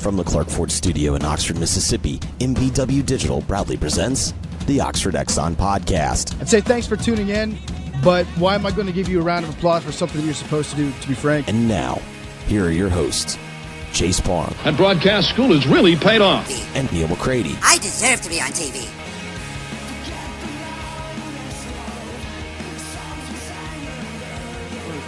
From the Clark Ford Studio in Oxford, Mississippi, MBW Digital proudly presents the Oxford Exxon Podcast. I'd say thanks for tuning in, but why am I going to give you a round of applause for something that you're supposed to do, to be frank? And now, here are your hosts, Chase Parham. And broadcast school has really paid off. And Neal McCready. I deserve to be on TV.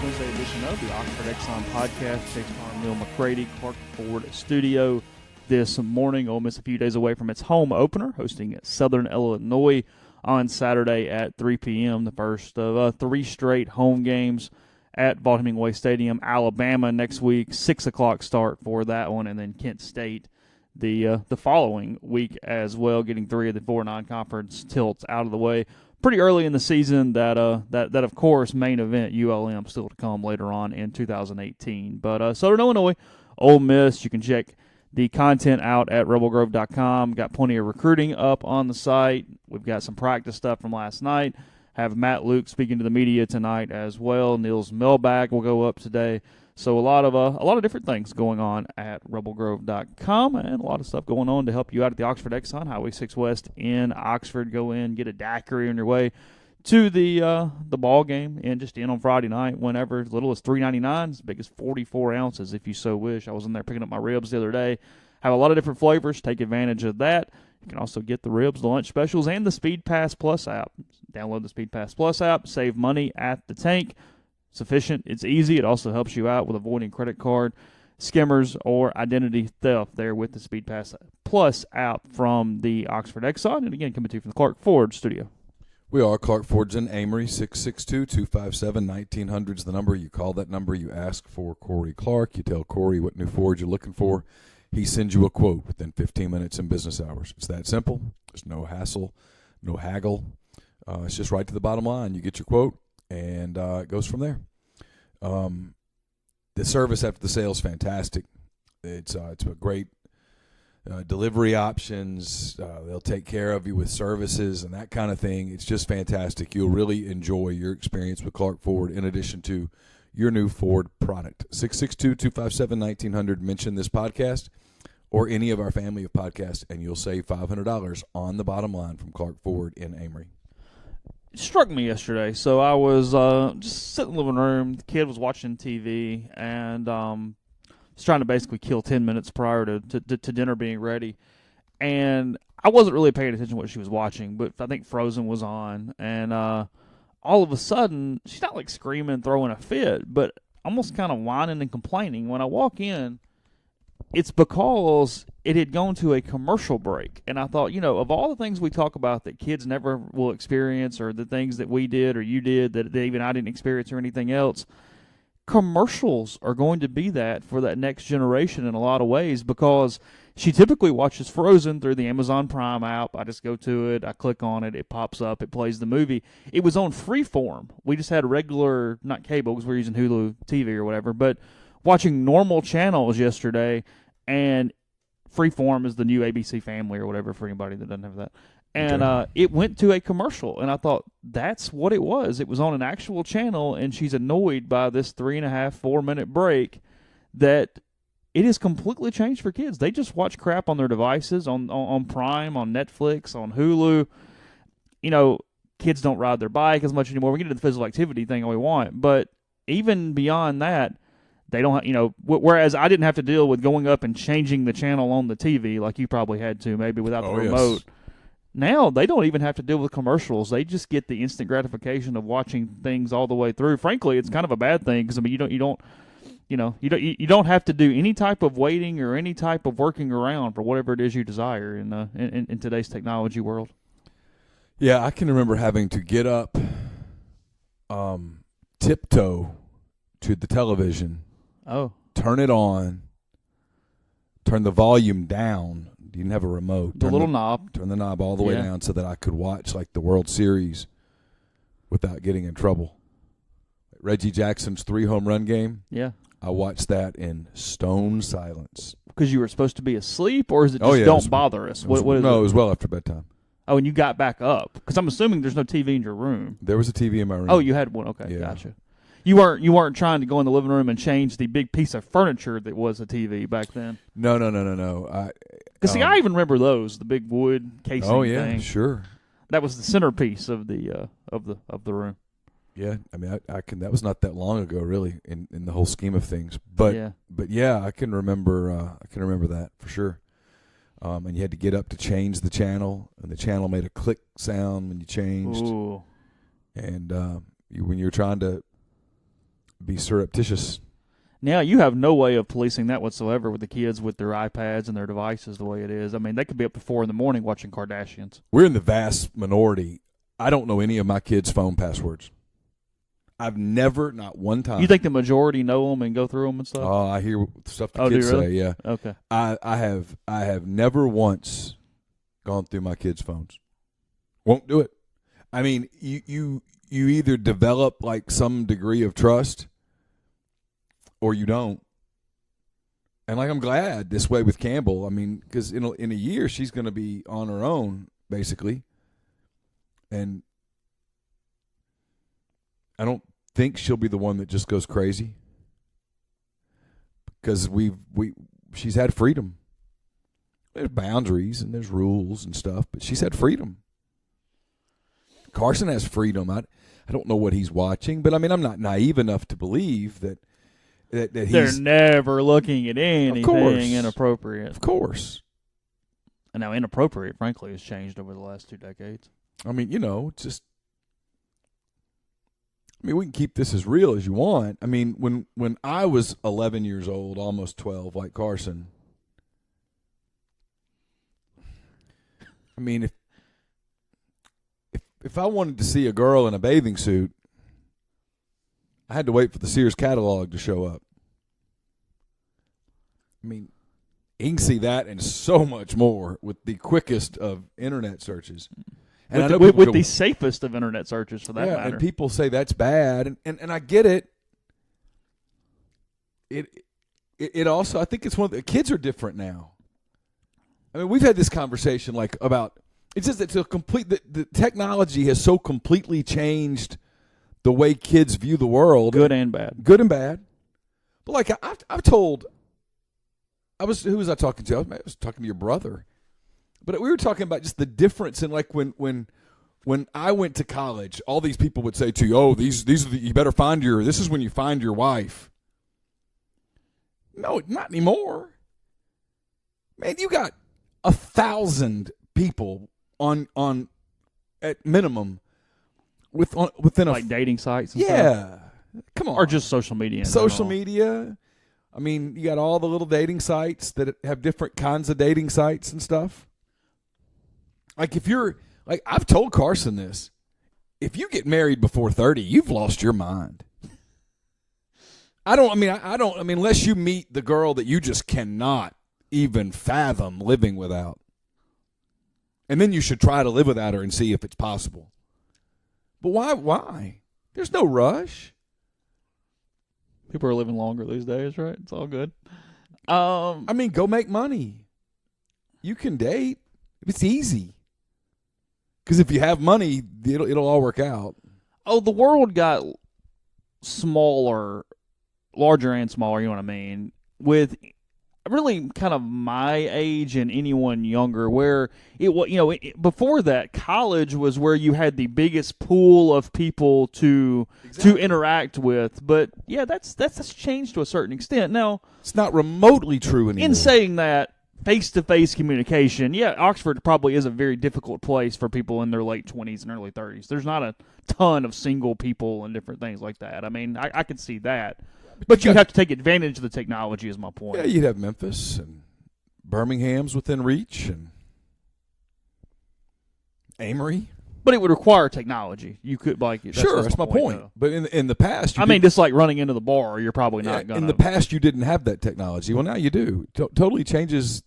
Wednesday edition of the Oxford Exxon Podcast. Chase Parham, Neal McCready, Clark Ford Studio this morning. Ole Miss a few days away from its home opener, hosting Southern Illinois on Saturday at 3 p.m. The first of three straight home games at Vaught Hemingway Stadium. Alabama next week, 6 o'clock start for that one, and then Kent State the following week as well, getting three of the four non-conference tilts out of the way. Pretty early in the season, that of course main event ULM still to come later on in 2018. But Southern Illinois, Ole Miss, you can check the content out at rebelgrove.com. Got plenty of recruiting up on the site. We've got some practice stuff from last night. Have Matt Luke speaking to the media tonight as well. Neil's mailbag will go up today. So a lot of different things going on at rebelgrove.com, and a lot of stuff going on to help you out at the Oxford Exxon, Highway 6 West in Oxford. Go in, get a daiquiri on your way to the ball game, and just in on Friday night whenever. As little as $3.99, as big as 44 ounces if you so wish. I was in there picking up my ribs the other day. Have a lot of different flavors. Take advantage of that. You can also get the ribs, the lunch specials, and the Speed Pass Plus app. Download the Speed Pass Plus app. Save money at the tank. It's efficient. It's easy. It also helps you out with avoiding credit card skimmers or identity theft there with the Speed Pass Plus app from the Oxford Exxon. And again, coming to you from the Clark Ford Studio. We are Clark Ford's in Amory. 662-257-1900 is the number. You call that number. You ask for Corey Clark. You tell Corey what new Ford you're looking for. He sends you a quote within 15 minutes in business hours. It's that simple. There's no hassle, no haggle. It's just right to the bottom line. You get your quote, and it goes from there. The service after the sale is fantastic. It's a great delivery options. They'll take care of you with services and that kind of thing. It's just fantastic. You'll really enjoy your experience with Clark Ford in addition to your new Ford product. 662-257-1900. Mention this podcast or any of our family of podcasts, and you'll save $500 on the bottom line from Clark Ford in Amory. It struck me yesterday. So I was just sitting in the living room. The kid was watching TV and was trying to basically kill 10 minutes prior to dinner being ready. And I wasn't really paying attention to what she was watching, but I think Frozen was on. And all of a sudden, she's not like screaming, throwing a fit, but almost kind of whining and complaining. When I walk in, it's because it had gone to a commercial break. And I thought, of all the things we talk about that kids never will experience, or the things that we did or you did that even I didn't experience or anything else, commercials are going to be that for that next generation in a lot of ways, because she typically watches Frozen through the Amazon Prime app. I just go to it, I click on it, it pops up, it plays the movie. It was on Freeform. We just had regular, not cable because we're using Hulu TV or whatever, but watching normal channels yesterday, and Freeform is the new ABC Family or whatever for anybody that doesn't have that. And it went to a commercial, and I thought, that's what it was. It was on an actual channel, and she's annoyed by this 3.5, 4-minute break that it has completely changed for kids. They just watch crap on their devices, on Prime, on Netflix, on Hulu. Kids don't ride their bike as much anymore. We get into the physical activity thing all we want, but even beyond that, they don't whereas I didn't have to deal with going up and changing the channel on the TV like you probably had to, maybe without the remote. Yes. Now they don't even have to deal with commercials. They just get the instant gratification of watching things all the way through. Frankly, it's kind of a bad thing because you don't have to do any type of waiting or any type of working around for whatever it is you desire in today's technology world. Yeah, I can remember having to get up, tiptoe to the television. Oh. Turn it on. Turn the volume down. You didn't have a remote. The little knob. Turn the knob all the way down so that I could watch like the World Series without getting in trouble. Reggie Jackson's 3-home run game. Yeah. I watched that in stone silence. Because you were supposed to be asleep, or is it just don't bother us? What is it? It was well after bedtime. Oh, and you got back up. Because I'm assuming there's no TV in your room. There was a TV in my room. Oh, you had one. Okay, gotcha. You weren't trying to go in the living room and change the big piece of furniture that was a TV back then. No. Because I even remember those, the big wood casing. Oh yeah, thing. sure. That was the centerpiece of the room. Yeah, I mean, I can. That was not that long ago, really, in the whole scheme of things. But yeah, I can remember. I can remember that for sure. And you had to get up to change the channel, and the channel made a click sound when you changed. Ooh. And when you're trying to be surreptitious. Now you have no way of policing that whatsoever with the kids with their iPads and their devices the way it is. I mean, they could be up to 4 a.m. watching Kardashians. We're in the vast minority. I don't know any of my kids' phone passwords. I've never, not one time. You think the majority know them and go through them and stuff? Oh, I hear stuff the Oh, kids do you really? say. Yeah. Okay. I have never once gone through my kids' phones. Won't do it. I mean, you either develop like some degree of trust, or you don't. And like, I'm glad this way with Campbell. I mean, because in a year she's going to be on her own basically, and I don't think she'll be the one that just goes crazy, because she's had freedom. There's boundaries and there's rules and stuff, but she's had freedom. Carson has freedom. I don't know what he's watching, but I mean, I'm not naive enough to believe that he's. They're never looking at anything inappropriate. Of course. And now inappropriate, frankly, has changed over the last 2 decades. I mean, just. I mean, we can keep this as real as you want. I mean, when I was 11 years old, almost 12, like Carson, I mean, if I wanted to see a girl in a bathing suit, I had to wait for the Sears catalog to show up. I mean, you can see that and so much more with the quickest of internet searches. And with the safest of internet searches, for that matter. And people say that's bad, and I get it. It also, I think it's one of the kids are different now. I mean, we've had this conversation about it's just it's a complete the technology has so completely changed the way kids view the world, good and bad. But like I've told, who was I talking to? I was talking to your brother. But we were talking about just the difference in like when I went to college, all these people would say to you, "Oh, these are you better find this is when you find your wife." No, not anymore. Man, you got 1,000 people on at minimum within like dating sites. And stuff. Come on, or just social media. Social media. I mean, you got all the little dating sites that have different kinds of dating sites and stuff. Like if you're like I've told Carson this, if you get married before 30, you've lost your mind. I mean unless you meet the girl that you just cannot even fathom living without. And then you should try to live without her and see if it's possible. But why? There's no rush. People are living longer these days, right? It's all good. I mean, go make money. You can date. It's easy. Because if you have money, it'll all work out. Oh, the world got smaller, larger and smaller, you know what I mean, with really kind of my age and anyone younger, where before that, college was where you had the biggest pool of people to interact with. But yeah, that's changed to a certain extent. Now, it's not remotely true anymore. In saying that, face-to-face communication, yeah, Oxford probably is a very difficult place for people in their late 20s and early 30s. There's not a ton of single people and different things like that. I mean, I could see that. But you have to take advantage of the technology is my point. Yeah, you'd have Memphis and Birmingham's within reach and Amory. But it would require technology. You could that's my point. Though. But in the past, just like running into the bar, you're probably not going to. In the past, you didn't have that technology. Well, now you do. Totally changes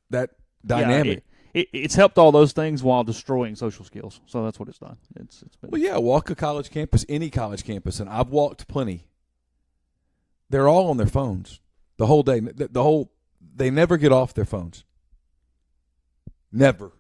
that dynamic. Yeah, it's helped all those things while destroying social skills. So that's what it's done. It's been. Well, yeah, walk a college campus, any college campus, and I've walked plenty. They're all on their phones the whole day. They never get off their phones. Never.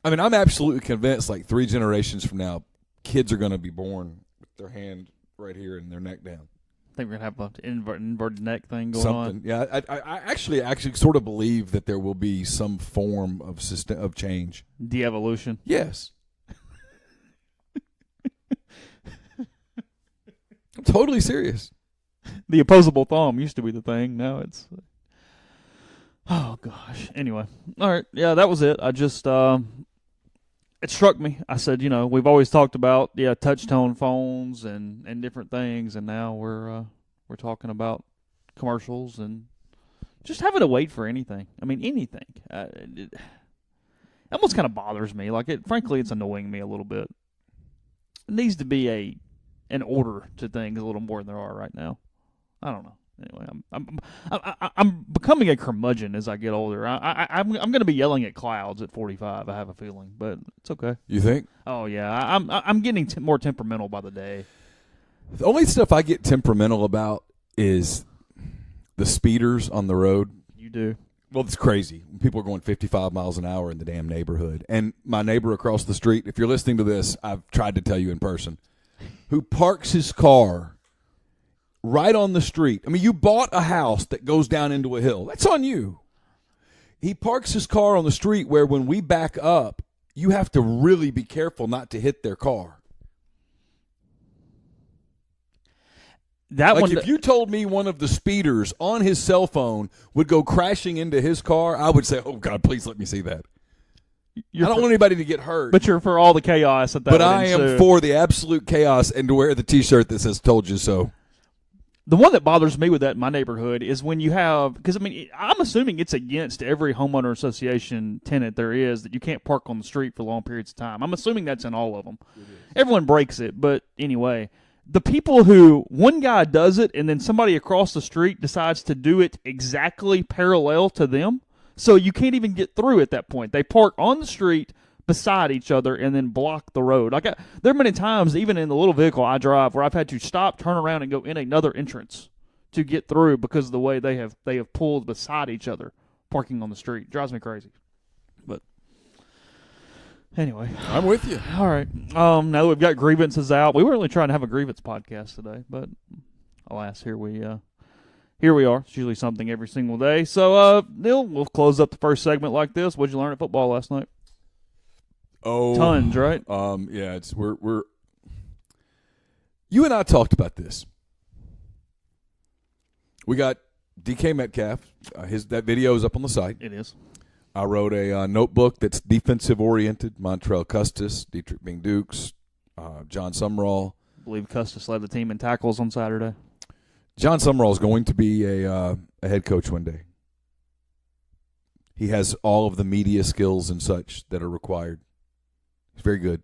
I mean, I'm absolutely convinced like 3 generations from now, kids are going to be born with their hand right here and their neck down. I think we're going to have an inverted neck thing going on. Yeah, I actually sort of believe that there will be some form of system of change. De-evolution. Yes. I'm totally serious. The opposable thumb used to be the thing. Now it's oh gosh. Anyway, all right. Yeah, that was it. I just it struck me. I said, we've always talked about touch tone phones and different things, and now we're talking about commercials and just having to wait for anything. I mean, anything. It almost kind of bothers me. Frankly, it's annoying me a little bit. It needs to be an order to things a little more than there are right now. I don't know. Anyway, I'm becoming a curmudgeon as I get older. I'm going to be yelling at clouds at 45. I have a feeling, but it's okay. You think? Oh yeah, I'm getting more temperamental by the day. The only stuff I get temperamental about is the speeders on the road. You do. Well, it's crazy. People are going 55 miles an hour in the damn neighborhood. And my neighbor across the street, if you're listening to this, I've tried to tell you in person, who parks his car right on the street. I mean, you bought a house that goes down into a hill. That's on you. He parks his car on the street where when we back up, you have to really be careful not to hit their car. If you told me one of the speeders on his cell phone would go crashing into his car, I would say, oh, God, please let me see that. I don't want anybody to get hurt. But you're for all the chaos that But I am for the absolute chaos and to wear the T-shirt that says told you so. The one that bothers me with that in my neighborhood is when you have – because, I'm assuming it's against every homeowner association tenant there is that you can't park on the street for long periods of time. I'm assuming that's in all of them. Everyone breaks it, but anyway – the people who one guy does it and then somebody across the street decides to do it exactly parallel to them, so you can't even get through at that point. They park on the street beside each other and then block the road. There are many times, even in the little vehicle I drive, where I've had to stop, turn around, and go in another entrance to get through because of the way they have pulled beside each other, parking on the street. It drives me crazy. But anyway, I'm with you. All right. Now that we've got grievances out, we weren't really trying to have a grievance podcast today, but alas, here we are. It's usually something every single day. So, Neil, we'll close up the first segment like this. What'd you learn at football last night? Oh, tons, right? Yeah. It's we're. You and I talked about this. We got DK Metcalf. That video is up on the site. It is. I wrote a notebook that's defensive-oriented. Montrell Custis, Dietrich Bing-Dukes, John Sumrall. I believe Custis led the team in tackles on Saturday. John Sumrall is going to be a head coach one day. He has all of the media skills and such that are required. He's very good.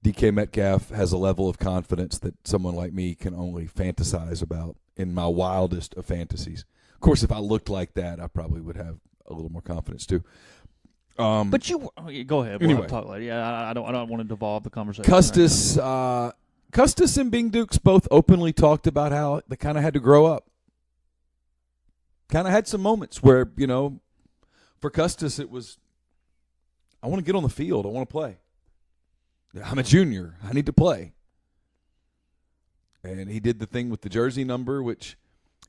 DK Metcalf has a level of confidence that someone like me can only fantasize about in my wildest of fantasies. Of course, if I looked like that, I probably would have a little more confidence too. But you go ahead. We'll Anyway, talk later. Yeah, I don't want to devolve the conversation. Custis and Bing-Dukes both openly talked about how they kind of had to grow up. Kind of had some moments where, for Custis it was, I want to get on the field. I want to play. I'm a junior. I need to play. And he did the thing with the jersey number, which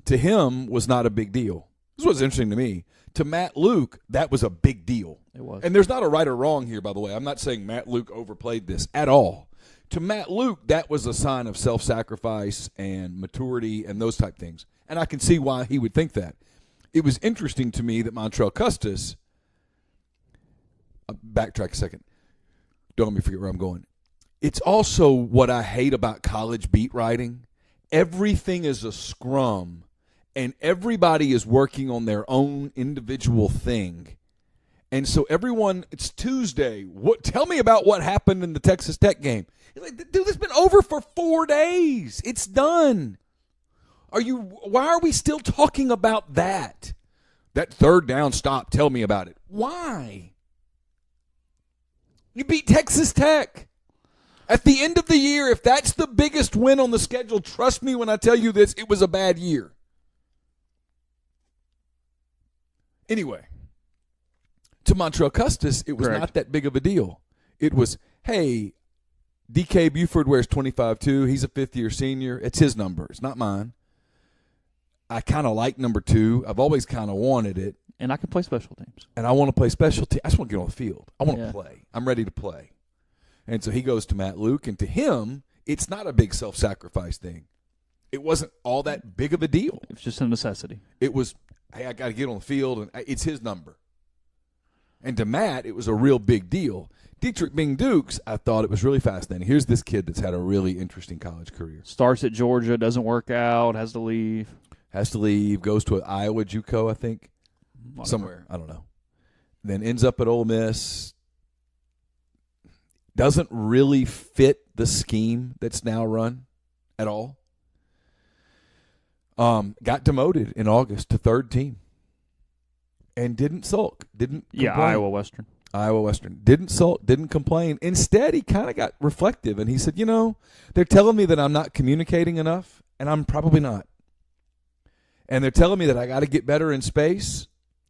to him was not a big deal. This was interesting to me. To Matt Luke, that was a big deal. It was. And there's not a right or wrong here, by the way. I'm not saying Matt Luke overplayed this at all. To Matt Luke, that was a sign of self-sacrifice and maturity and those type things. And I can see why he would think that. It was interesting to me that Montrell Custis, backtrack a second. Don't let me forget where I'm going. It's also what I hate about college beat writing. Everything is a scrum, and everybody is working on their own individual thing. And so it's Tuesday. Tell me about what happened in the Texas Tech game. Like, dude, it's been over for 4 days. It's done. Why are we still talking about that? That third down stop, tell me about it. Why? You beat Texas Tech. At the end of the year, if that's the biggest win on the schedule, trust me when I tell you this, it was a bad year. Anyway, to Montrell Custis, it was Correct. not that big of a deal. It was, hey, DK Buford wears 25 too. He's a fifth-year senior. It's his number. It's not mine. I kind of like number 2. I've always kind of wanted it. And I can play special teams. And I want to play special teams. I just want to get on the field. I want to Yeah. play. I'm ready to play. And so he goes to Matt Luke, and to him, it's not a big self-sacrifice thing. It wasn't all that big of a deal. It's just a necessity. It was, hey, I got to get on the field, and it's his number. And to Matt, it was a real big deal. Dietrich Bing Dukes, I thought it was really fascinating. Here's this kid that's had a really interesting college career. Starts at Georgia, doesn't work out, has to leave. Goes to an Iowa JUCO, I think, somewhere. I don't know. Then ends up at Ole Miss. Doesn't really fit the scheme that's now run at all. Got demoted in August to 3rd team. And didn't sulk. Didn't complain. Iowa Western. Didn't sulk, didn't complain. Instead, he kind of got reflective, and he said, they're telling me that I'm not communicating enough, and I'm probably not. And they're telling me that I got to get better in space,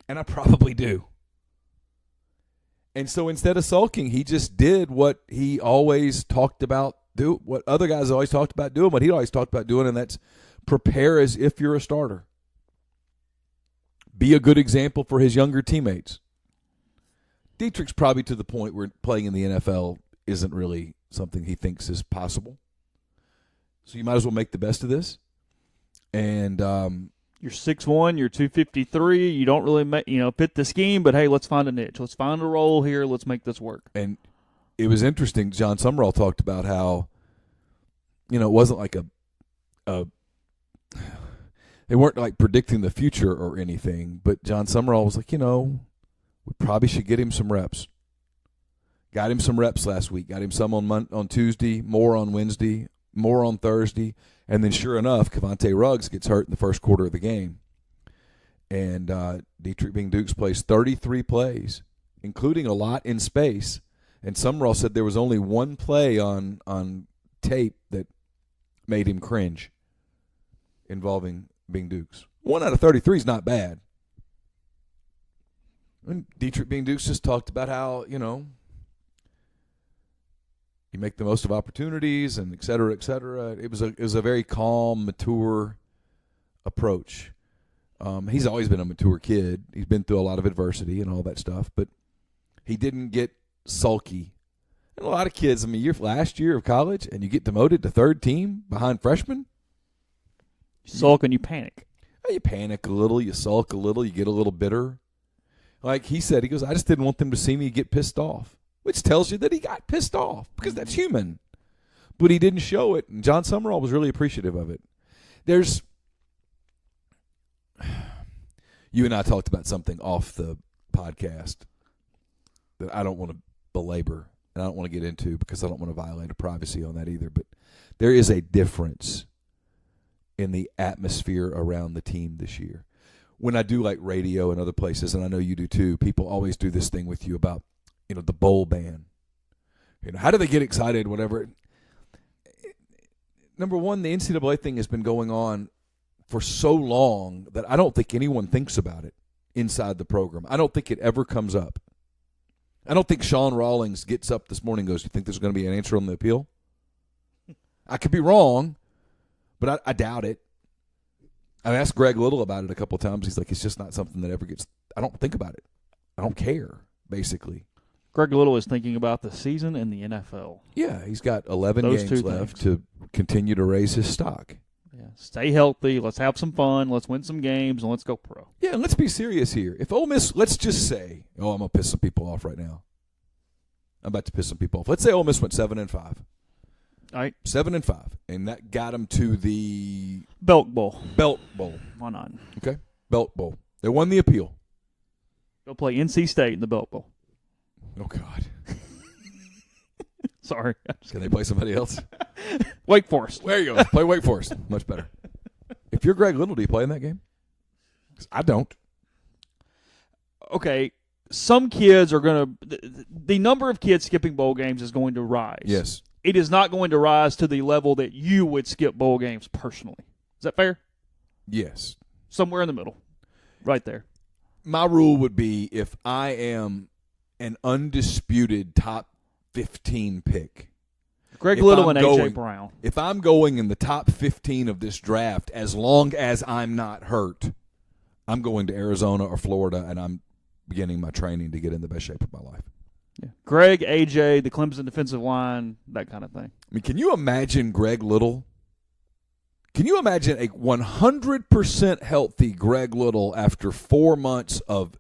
and I probably do. And so instead of sulking, he just did what he always talked about what other guys always talked about doing, what he always talked about doing, and that's prepare as if you're a starter. Be a good example for his younger teammates. Dietrich's probably to the point where playing in the NFL isn't really something he thinks is possible. So you might as well make the best of this. And you're 6'1", you're 253. You don't really fit the scheme, but hey, let's find a niche. Let's find a role here. Let's make this work. And it was interesting. John Summerall talked about how, it wasn't like they weren't like predicting the future or anything, but John Summerall was like, we probably should get him some reps. Got him some reps last week. Got him some on Tuesday, more on Wednesday, more on Thursday. And then sure enough, Cavante Ruggs gets hurt in the first quarter of the game. And Dietrich Bing Dukes plays 33 plays, including a lot in space. And Summerall said there was only one play on tape that made him cringe involving Bing Dukes. 1 out of 33 is not bad. And Dietrich Bing Dukes just talked about how, you make the most of opportunities and et cetera, et cetera. It was a very calm, mature approach. He's always been a mature kid. He's been through a lot of adversity and all that stuff, but he didn't get sulky. And a lot of kids, your last year of college and you get demoted to 3rd team behind freshmen. You sulk and you panic. You panic a little, you sulk a little, you get a little bitter. Like he said, he goes, I just didn't want them to see me get pissed off, which tells you that he got pissed off because that's human. But he didn't show it, and John Summerall was really appreciative of it. You and I talked about something off the podcast that I don't want to belabor, and I don't want to get into because I don't want to violate a privacy on that either. But there is a difference in the atmosphere around the team this year. When I do like radio and other places, and I know you do too, people always do this thing with you about, the bowl ban. How do they get excited, whatever. Number one, the NCAA thing has been going on for so long that I don't think anyone thinks about it inside the program. I don't think it ever comes up. I don't think Sean Rawlings gets up this morning and goes, you think there's going to be an answer on the appeal? I could be wrong, but I doubt it. I asked Greg Little about it a couple of times. He's like, it's just not something that ever gets – I don't think about it. I don't care, basically. Greg Little is thinking about the season and the NFL. Yeah, he's got 11 games left to continue to raise his stock. Yeah, stay healthy. Let's have some fun. Let's win some games, and let's go pro. Yeah, and let's be serious here. If Ole Miss – let's just say – I'm going to piss some people off right now. I'm about to piss some people off. Let's say Ole Miss went 7-5. All right. 7-5, and that got them to the Belk Bowl. Belk Bowl. Why not? Okay, Belk Bowl. They won the appeal. Go play NC State in the Belk Bowl. Oh God. Sorry. Can they play somebody else? Wake Forest. There you go. Play Wake Forest. Much better. If you're Greg Little, do you play in that game? 'Cause I don't. Okay. Some kids are going to – the number of kids skipping bowl games is going to rise. Yes. It is not going to rise to the level that you would skip bowl games personally. Is that fair? Yes. Somewhere in the middle. Right there. My rule would be if I am an undisputed top 15 pick, Greg Little and A.J. Brown. If I'm going in the top 15 of this draft, as long as I'm not hurt, I'm going to Arizona or Florida, and I'm beginning my training to get in the best shape of my life. Yeah. Greg, A.J., the Clemson defensive line, that kind of thing. I mean, can you imagine Greg Little? Can you imagine a 100% healthy Greg Little after 4 months of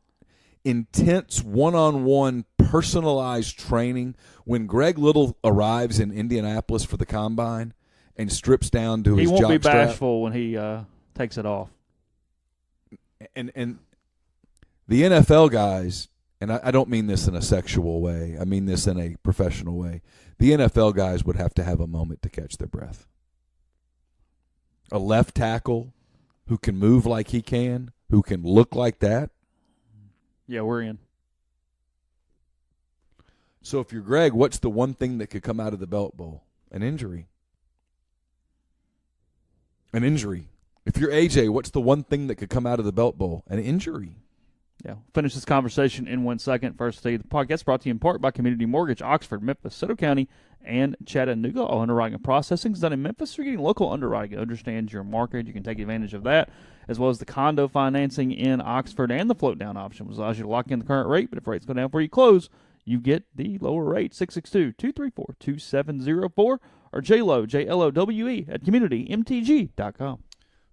intense one-on-one personalized training when Greg Little arrives in Indianapolis for the Combine and strips down to his jockstrap? He won't be bashful when he takes it off. And the NFL guys, and I don't mean this in a sexual way, I mean this in a professional way, the NFL guys would have to have a moment to catch their breath. A left tackle who can move like he can, who can look like that. Yeah, we're in. So if you're Greg, what's the one thing that could come out of the Belt Bowl? An injury. An injury. If you're AJ, what's the one thing that could come out of the Belt Bowl? An injury. Yeah, finish this conversation in 1 second. First, the podcast brought to you in part by Community Mortgage, Oxford, Memphis, Soto County, and Chattanooga. All underwriting and processing is done in Memphis. You're getting local underwriting. It understands your market. You can take advantage of that, as well as the condo financing in Oxford and the float down option, which allows you to lock in the current rate. But if rates go down before you close, you get the lower rate. 662-234-2704 or JLOW, JLOWE at communitymtg.com.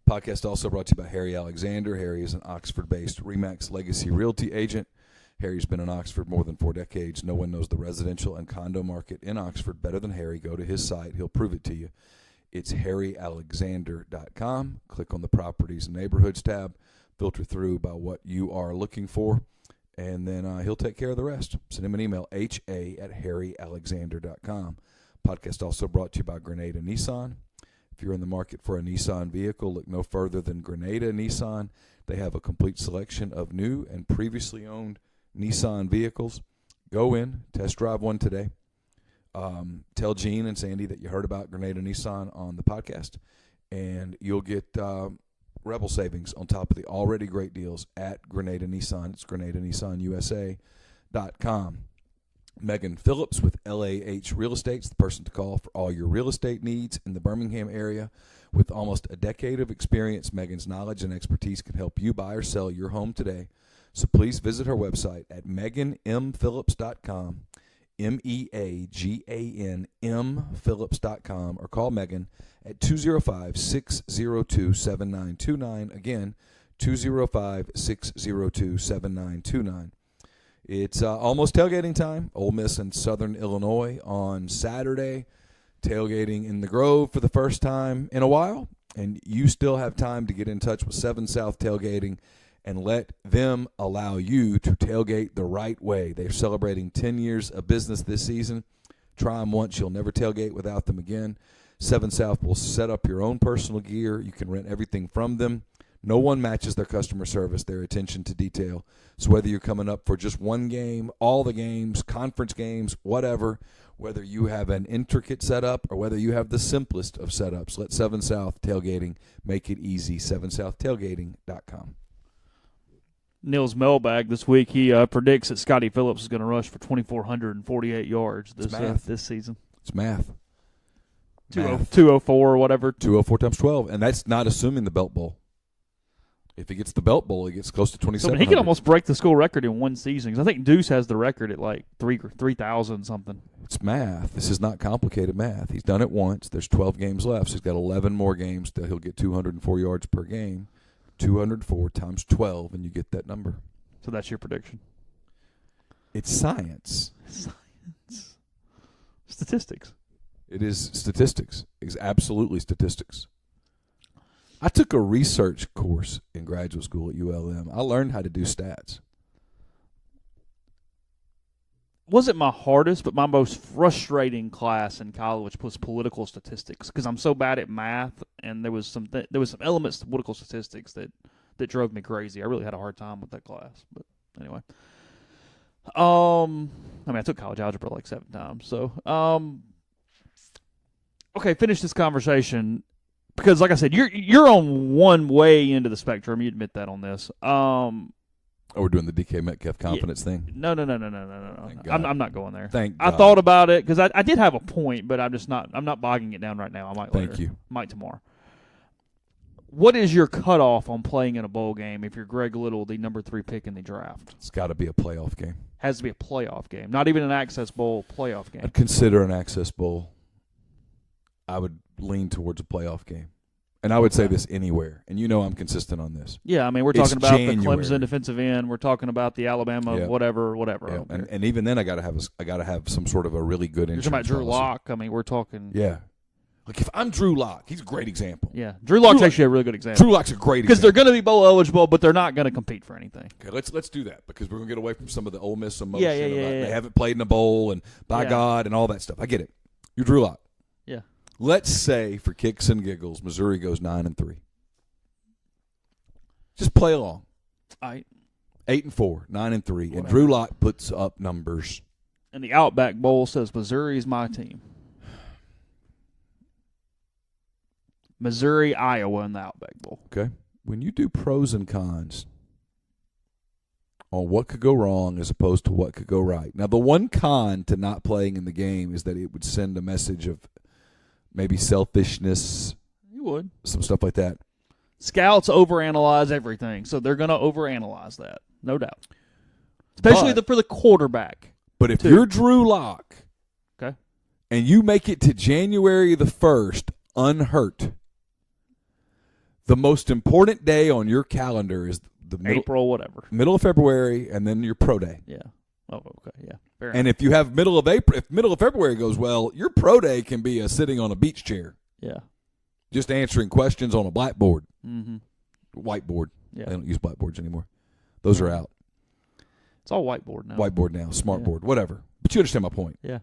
Podcast also brought to you by Harry Alexander. Harry is an Oxford-based RE/MAX Legacy Realty agent. Harry's been in Oxford more than 4 decades. No one knows the residential and condo market in Oxford better than Harry. Go to his site. He'll prove it to you. It's harryalexander.com. Click on the Properties and Neighborhoods tab. Filter through by what you are looking for, and then he'll take care of the rest. Send him an email, ha@harryalexander.com. Podcast also brought to you by Grenada Nissan. If you're in the market for a Nissan vehicle, look no further than Grenada Nissan. They have a complete selection of new and previously owned Nissan vehicles. Go in, test drive one today. Tell Gene and Sandy that you heard about Grenada Nissan on the podcast, and you'll get Rebel savings on top of the already great deals at Grenada Nissan. It's GrenadaNissanUSA.com. Megan Phillips with LAH Real Estate is the person to call for all your real estate needs in the Birmingham area. With almost a decade of experience, Megan's knowledge and expertise can help you buy or sell your home today. So please visit her website at meganmphillips.com, MEAGANMphillips.com, or call Megan at 205-602-7929. Again, 205-602-7929. It's almost tailgating time. Ole Miss and Southern Illinois on Saturday. Tailgating in the Grove for the first time in a while. And you still have time to get in touch with 7 South Tailgating and let them allow you to tailgate the right way. They're celebrating 10 years of business this season. Try them once. You'll never tailgate without them again. 7 South will set up your own personal gear. You can rent everything from them. No one matches their customer service, their attention to detail. So whether you're coming up for just one game, all the games, conference games, whatever, whether you have an intricate setup or whether you have the simplest of setups, let 7 South Tailgating make it easy. 7southtailgating.com. Neil's mailbag this week, he predicts that Scotty Phillips is going to rush for 2,448 yards this season. It's math. 204 or whatever. 204 times 12, and that's not assuming the Belt Bowl. If he gets the Belt Bowl, he gets close to 2,700. So he could almost break the school record in one season. 'Cause I think Deuce has the record at like 3,000 something. It's math. This is not complicated math. He's done it once. There's 12 games left. So he's got 11 more games that he'll get 204 yards per game. 204 times 12, and you get that number. So that's your prediction. It's science. Science. Statistics. It is statistics. It's absolutely statistics. I took a research course in graduate school at ULM. I learned how to do stats. Wasn't my hardest, but my most frustrating class in college was political statistics because I'm so bad at math, and there was some elements to political statistics that drove me crazy. I really had a hard time with that class, but anyway. I took college algebra like 7 times. So, okay, finish this conversation. Because, like I said, you're on one way into the spectrum. You admit that on this. Oh, we're doing the DK Metcalf confidence thing? No. I'm not going there. Thank I God. thought about it because I did have a point, but I'm not bogging it down right now. I might later. Thank you. Might tomorrow. What is your cutoff on playing in a bowl game if you're Greg Little, the number 3 pick in the draft? It's got to be a playoff game. Has to be a playoff game, not even an Access Bowl playoff game. I'd consider an Access Bowl. I would lean towards a playoff game. And I would say this anywhere. And I'm consistent on this. Yeah, I mean, we're It's talking about January. the Clemson defensive end. We're talking about the Alabama, Yeah. whatever. Yeah. And even then, I got to have some sort of a really good You're insurance talking about Drew policy. Lock. I mean, we're talking. Yeah. Like if I'm Drew Lock, he's a great example. Yeah, Drew Lock's actually a really good example. Drew Lock's a great because example. they're going to be bowl eligible, but they're not going to compete for anything. Okay, let's do that because we're going to get away from some of the Ole Miss emotion. Yeah. They haven't played in a bowl and by God and all that stuff. I get it. You're Drew Lock. Yeah. Let's say for kicks and giggles, Missouri goes 9-3. Just play along. 8-4, 8-4, 9-3, and Drew Lock puts up numbers. And the Outback Bowl says Missouri's my team. Missouri, Iowa in the Outback Bowl. Okay. When you do pros and cons on what could go wrong as opposed to what could go right. Now, the one con to not playing in the game is that it would send a message of maybe selfishness. You would. Some stuff like that. Scouts overanalyze everything, so they're going to overanalyze that, no doubt. Especially for the quarterback. But if you're Drew Lock, okay, and you make it to January the 1st unhurt, the most important day on your calendar is the middle of February, and then your pro day. Yeah. Oh, okay. Yeah. Fair and if you have middle of February goes well, your pro day can be a sitting on a beach chair. Yeah. Just answering questions on a blackboard. Mm-hmm. Whiteboard. Yeah. They don't use blackboards anymore. Those are out. It's all whiteboard now. Whiteboard now, smartboard, whatever. But you understand my point. Yeah.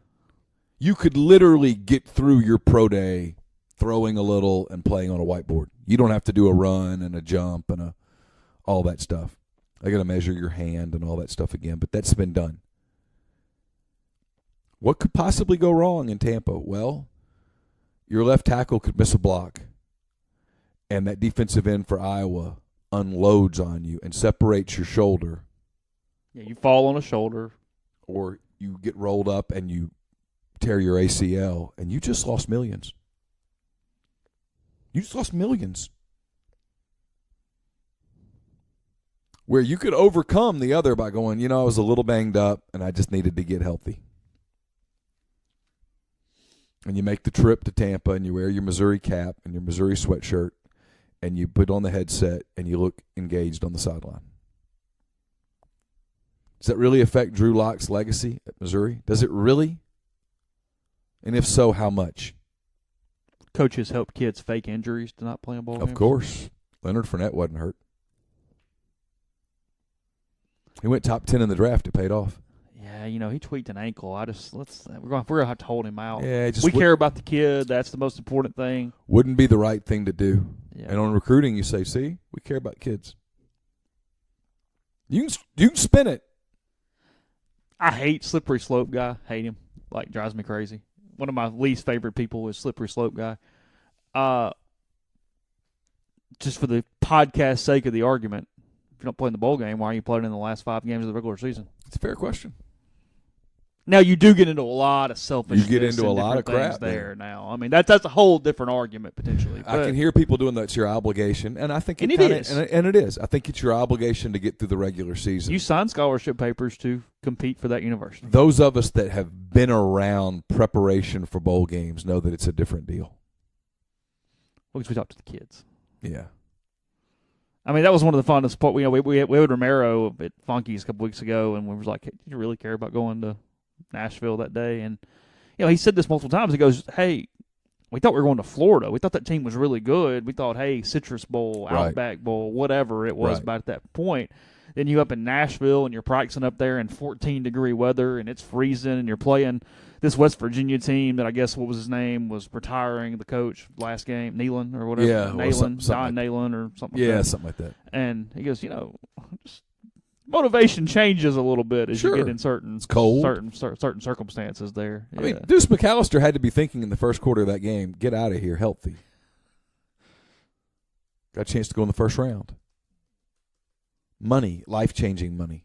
You could literally get through your pro day throwing a little and playing on a whiteboard. You don't have to do a run and a jump and all that stuff. I got to measure your hand and all that stuff again, but that's been done. What could possibly go wrong in Tampa? Well, your left tackle could miss a block, and that defensive end for Iowa unloads on you and separates your shoulder. Yeah, you fall on a shoulder. Or you get rolled up and you tear your ACL, and you just lost millions. You just lost millions. Where you could overcome the other by going, I was a little banged up and I just needed to get healthy. And you make the trip to Tampa and you wear your Missouri cap and your Missouri sweatshirt and you put on the headset and you look engaged on the sideline. Does that really affect Drew Lock's legacy at Missouri? Does it really? And if so, how much? Coaches help kids fake injuries to not play in bowl games. Of course. Leonard Fournette wasn't hurt. He went top 10 in the draft. It paid off. Yeah, he tweaked an ankle. We're gonna have to hold him out. Yeah, we care about the kid. That's the most important thing. Wouldn't be the right thing to do. Yeah. And on recruiting, you say, "See, we care about kids." You can spin it. I hate slippery slope guy. Hate him. Drives me crazy. One of my least favorite people is slippery slope guy. Just for the podcast sake of the argument, if you don't play in the bowl game, why are you playing in the last 5 games of the regular season? It's a fair question. Now, you do get into a lot of selfishness. You get into a lot of crap there now. I mean, that's a whole different argument, potentially. I can hear people doing that's your obligation, and I think it is. And it is. I think it's your obligation to get through the regular season. You sign scholarship papers to compete for that university. Those of us that have been around preparation for bowl games know that it's a different deal. Because we talk to the kids. Yeah. I mean, that was one of the funnest parts. We had Romero at Funky's a couple weeks ago, and we was like, "Hey, do you really care about going to Nashville that day?" And he said this multiple times. He goes, "Hey, we thought we were going to Florida. We thought that team was really good. We thought, hey, Citrus Bowl, Outback Bowl, whatever it was about at that point. Then you up in Nashville and you're practicing up there in 14-degree weather and it's freezing and you're playing this West Virginia team that I guess what was his name was retiring the coach last game, Nealon or whatever. Yeah, Nayland, Don Nayland or something. Yeah, like that. something like that. And he goes, just motivation changes a little bit as you get in certain circumstances there. Yeah. I mean, Deuce McAllister had to be thinking in the first quarter of that game, get out of here healthy. Got a chance to go in the first round. money, life-changing money.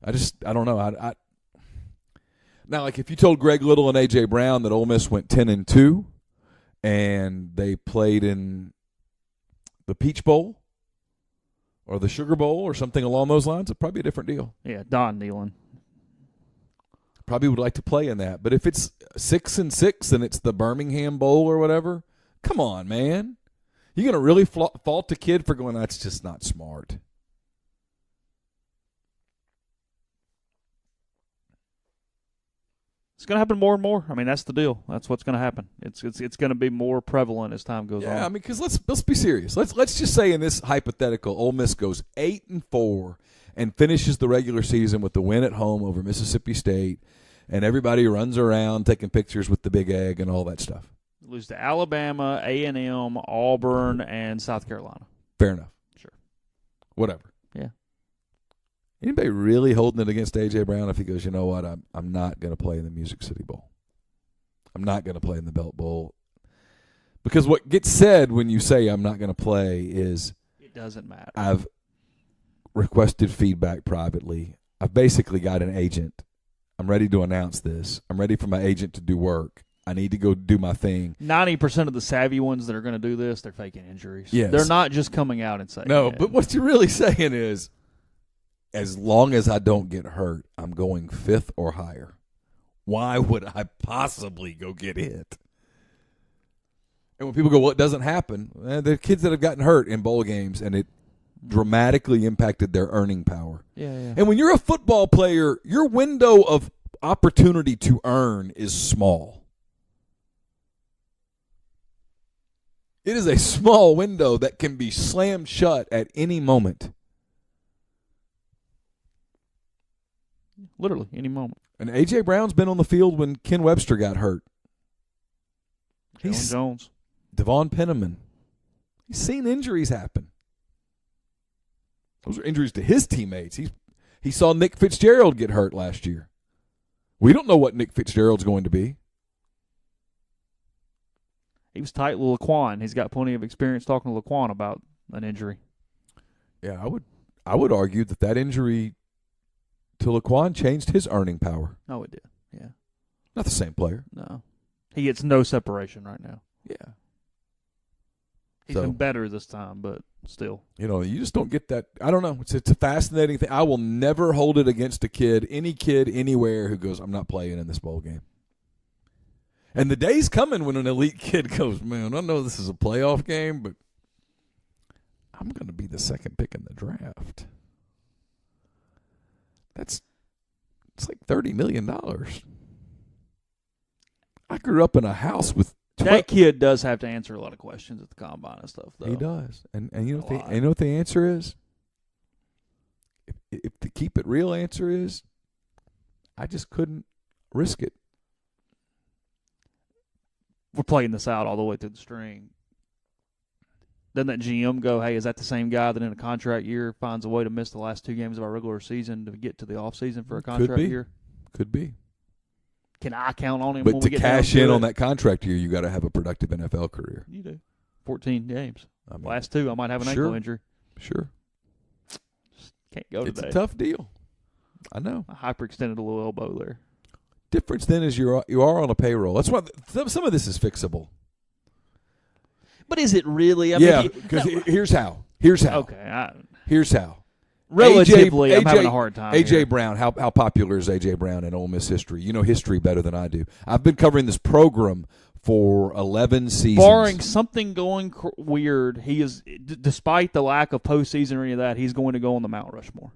I don't know. Now, like if you told Greg Little and A.J. Brown that Ole Miss went 10-2 and they played in the Peach Bowl or the Sugar Bowl or something along those lines, it'd probably be a different deal. Yeah, Don Nealon. Probably would like to play in that. But if it's 6-6 and it's the Birmingham Bowl or whatever, come on, man. You're going to really fault a kid for going, that's just not smart. It's going to happen more and more. I mean, that's the deal. That's what's going to happen. It's going to be more prevalent as time goes on. Yeah, I mean, because let's be serious. Let's just say in this hypothetical, Ole Miss goes 8-4 and finishes the regular season with the win at home over Mississippi State, and everybody runs around taking pictures with the big egg and all that stuff. Lose to Alabama, A&M, Auburn, and South Carolina. Fair enough. Sure. Whatever. Yeah. Anybody really holding it against A.J. Brown if he goes, you know what, I'm not going to play in the Music City Bowl. I'm not going to play in the Belt Bowl. Because what gets said when you say I'm not going to play is it doesn't matter. I've requested feedback privately. I've basically got an agent. I'm ready to announce this. I'm ready for my agent to do work. I need to go do my thing. 90% of the savvy ones that are going to do this, they're faking injuries. Yes. They're not just coming out and saying No, it. but what you're really saying is, as long as I don't get hurt, I'm going 5th or higher. Why would I possibly go get hit? And when people go, well, it doesn't happen, there are kids that have gotten hurt in bowl games, and it dramatically impacted their earning power. Yeah. And when you're a football player, your window of opportunity to earn is small. It is a small window that can be slammed shut at any moment. Literally, any moment. And A.J. Brown's been on the field when Ken Webster got hurt. Jones. Devon Penniman. He's seen injuries happen. Those are injuries to his teammates. He saw Nick Fitzgerald get hurt last year. We don't know what Nick Fitzgerald's going to be. He was tight with Laquan. He's got plenty of experience talking to Laquan about an injury. Yeah, I would argue that injury to Laquan changed his earning power. Oh, it did. Yeah. Not the same player. No. He gets no separation right now. Yeah. He's been better this time, but still. You know, you just don't get that. I don't know. It's a fascinating thing. I will never hold it against a kid, any kid, anywhere who goes, I'm not playing in this bowl game. And the day's coming when an elite kid goes, man, I know this is a playoff game, but I'm going to be the second pick in the draft. It's like $30 million. I grew up in a house with that kid does have to answer a lot of questions at the combine and stuff, though. He does. And you know what the answer is? If the keep it real answer is, I just couldn't risk it. We're playing this out all the way through the string. Doesn't that GM go, hey, is that the same guy that in a contract year finds a way to miss the last 2 games of our regular season to get to the offseason for a contract year? Could be. Can I count on him? But when to we get cash down to in it? on that contract year, you got to have a productive NFL career. You do. 14 games. I mean, last 2, I might have an ankle injury. Sure. Can't go today. It's a tough deal. I know. I hyperextended a little elbow there. Difference then is you are on a payroll. That's why some of this is fixable. But is it really? Because here's how. Okay. Here's how. Relatively, I'm having a hard time. A.J. Brown, how popular is A.J. Brown in Ole Miss history? You know history better than I do. I've been covering this program for 11 seasons. Barring something going weird, he is, despite the lack of postseason or any of that, he's going to go on the Mount Rushmore.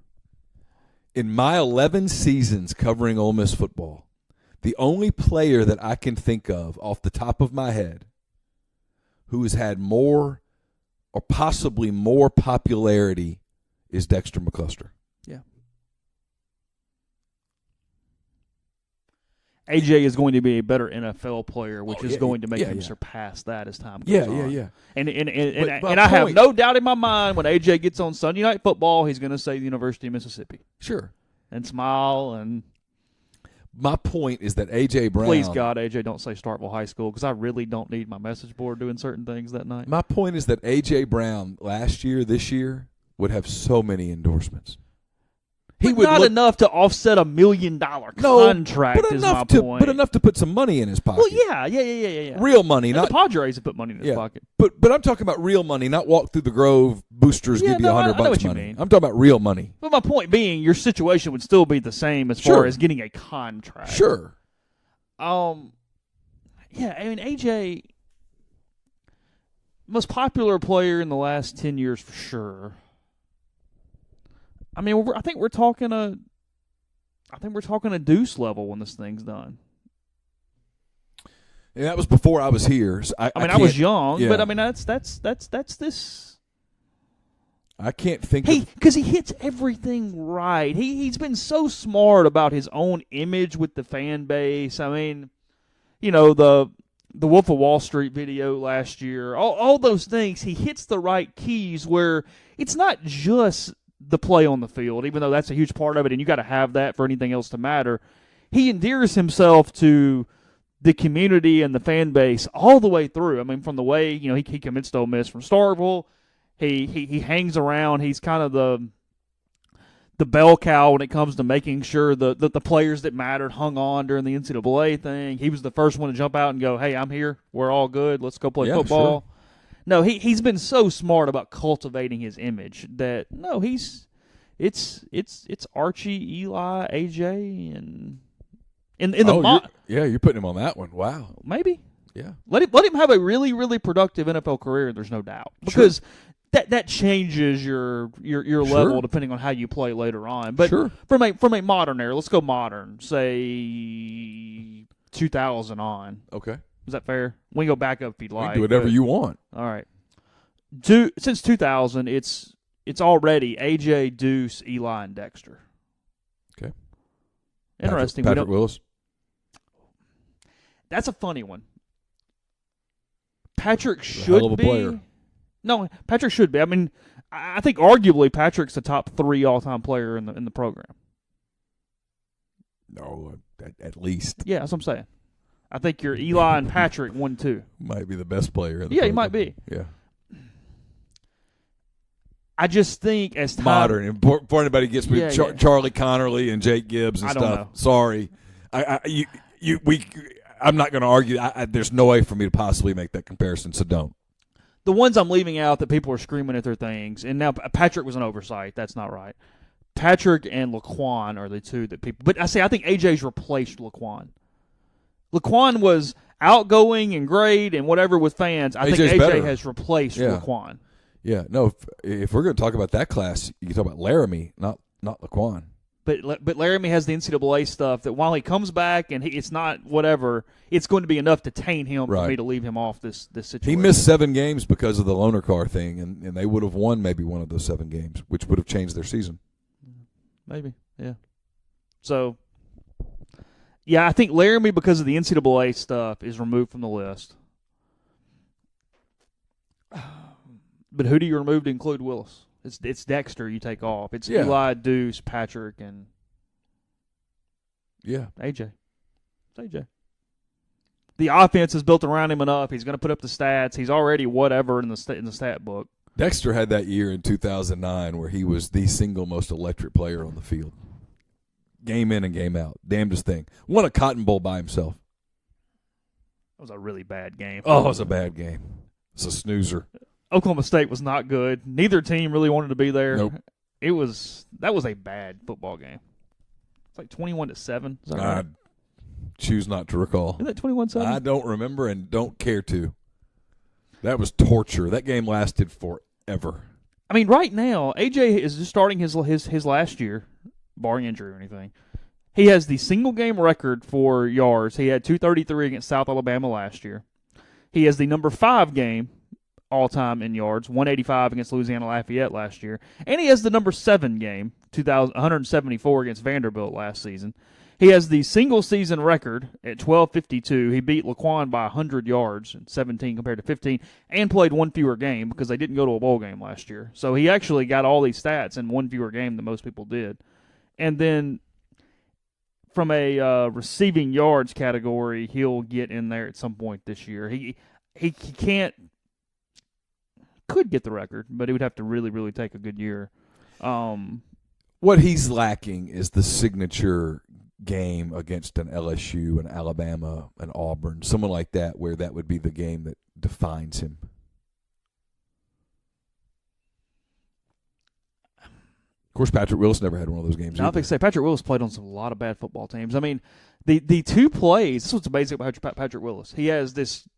In my 11 seasons covering Ole Miss football, the only player that I can think of off the top of my head who has had more or possibly more popularity is Dexter McCluster. Yeah. AJ is going to be a better NFL player, which is going to make him surpass that as time goes on. Yeah. And I have no doubt in my mind when AJ gets on Sunday Night Football, he's going to say the University of Mississippi. Sure. And smile and... My point is that A.J. Brown... Please, God, A.J., don't say Starkville High School because I really don't need my message board doing certain things that night. My point is that A.J. Brown last year, this year, would have so many endorsements. He would not enough to offset $1 million contract. But is enough my to point. but enough to put some money in his pocket. Well, yeah. Real money, and not the Padres have put money in his pocket. But I'm talking about real money, not walk through the Grove boosters give you $100 what you money. mean. I'm talking about real money. But my point being, your situation would still be the same as far as getting a contract. Sure. Yeah, I mean, AJ, most popular player in the last 10 years for sure. I mean, I think we're talking a Deuce level when this thing's done. And that was before I was here. So I was young, but I mean that's this. I can't think. Because he hits everything right. He's been so smart about his own image with the fan base. I mean, you know, the Wolf of Wall Street video last year, all those things. He hits the right keys where it's not just the play on the field, even though that's a huge part of it, and you got to have that for anything else to matter. He endears himself to the community and the fan base all the way through. I mean, from the way, you know, he commits to Ole Miss from Starkville, he hangs around. He's kind of the bell cow when it comes to making sure the players that mattered hung on during the NCAA thing. He was the first one to jump out and go, "Hey, I'm here. We're all good. Let's go play football." Sure. No, he's been so smart about cultivating his image that it's Archie, Eli, AJ, and in the you're putting him on that one. Wow, maybe. Yeah, let him have a really, really productive NFL career. There's no doubt, because that changes your level depending on how you play later on. But from a modern era, let's go modern. Say 2000 on. Okay. Is that fair? We can go back up if you'd like. Do whatever you want. All right. Since 2000, it's already AJ, Deuce, Eli, and Dexter. Okay. Interesting. Patrick Willis. That's a funny one. Patrick should be. Hell of a player. No, Patrick should be. I mean, I think arguably Patrick's the top 3 all-time player in the program. No, at least. Yeah, that's what I'm saying. I think your Eli and Patrick 1-2. Might be the best player in the program. he might be. Yeah. I just think as time modern, and before anybody gets me, Charlie Connerly and Jake Gibbs and I stuff. Don't know. Sorry, I'm not going to argue. There's no way for me to possibly make that comparison, so don't. The ones I'm leaving out that people are screaming at their things, and now Patrick was an oversight. That's not right. Patrick and Laquan are the two that people. But I think AJ's replaced Laquan. Laquan was outgoing and great and whatever with fans. I think AJ has replaced Laquan. Yeah, no. If we're going to talk about that class, you can talk about Laramie, not Laquan. But Laramie has the NCAA stuff that while he comes back and it's not whatever, it's going to be enough to taint him for me to leave him off this situation. He missed 7 games because of the loaner car thing, and they would have won maybe one of those 7 games, which would have changed their season. Maybe, yeah. So, yeah, I think Laramie, because of the NCAA stuff, is removed from the list. But who do you remove to include Willis? It's Dexter you take off. It's Eli, Deuce, Patrick, and AJ. It's AJ. The offense is built around him enough. He's going to put up the stats. He's already whatever in the stat book. Dexter had that year in 2009 where he was the single most electric player on the field. Game in and game out. Damnedest thing. Won a Cotton Bowl by himself. That was a really bad game. Oh, it was a bad game. It's a snoozer. Oklahoma State was not good. Neither team really wanted to be there. Nope. That was a bad football game. It's like 21-7. Is that right? I choose not to recall. Isn't that 21-7? I don't remember and don't care to. That was torture. That game lasted forever. I mean, right now, AJ is just starting his last year, barring injury or anything. He has the single game record for yards. He had 233 against South Alabama last year. He has the number 5 game all-time in yards, 185 against Louisiana Lafayette last year. And he has the number 7 game, 174 against Vanderbilt last season. He has the single-season record at 1252. He beat Laquan by 100 yards, 17 compared to 15, and played one fewer game because they didn't go to a bowl game last year. So he actually got all these stats in one fewer game than most people did. And then from a receiving yards category, he'll get in there at some point this year. He can't could get the record, but he would have to really, really take a good year. What he's lacking is the signature game against an LSU, an Alabama, an Auburn, someone like that, where that would be the game that defines him. Of course, Patrick Willis never had one of those games. I was going to say, Patrick Willis played on a lot of bad football teams. I mean, the two plays, this is what's amazing about Patrick Willis. He has this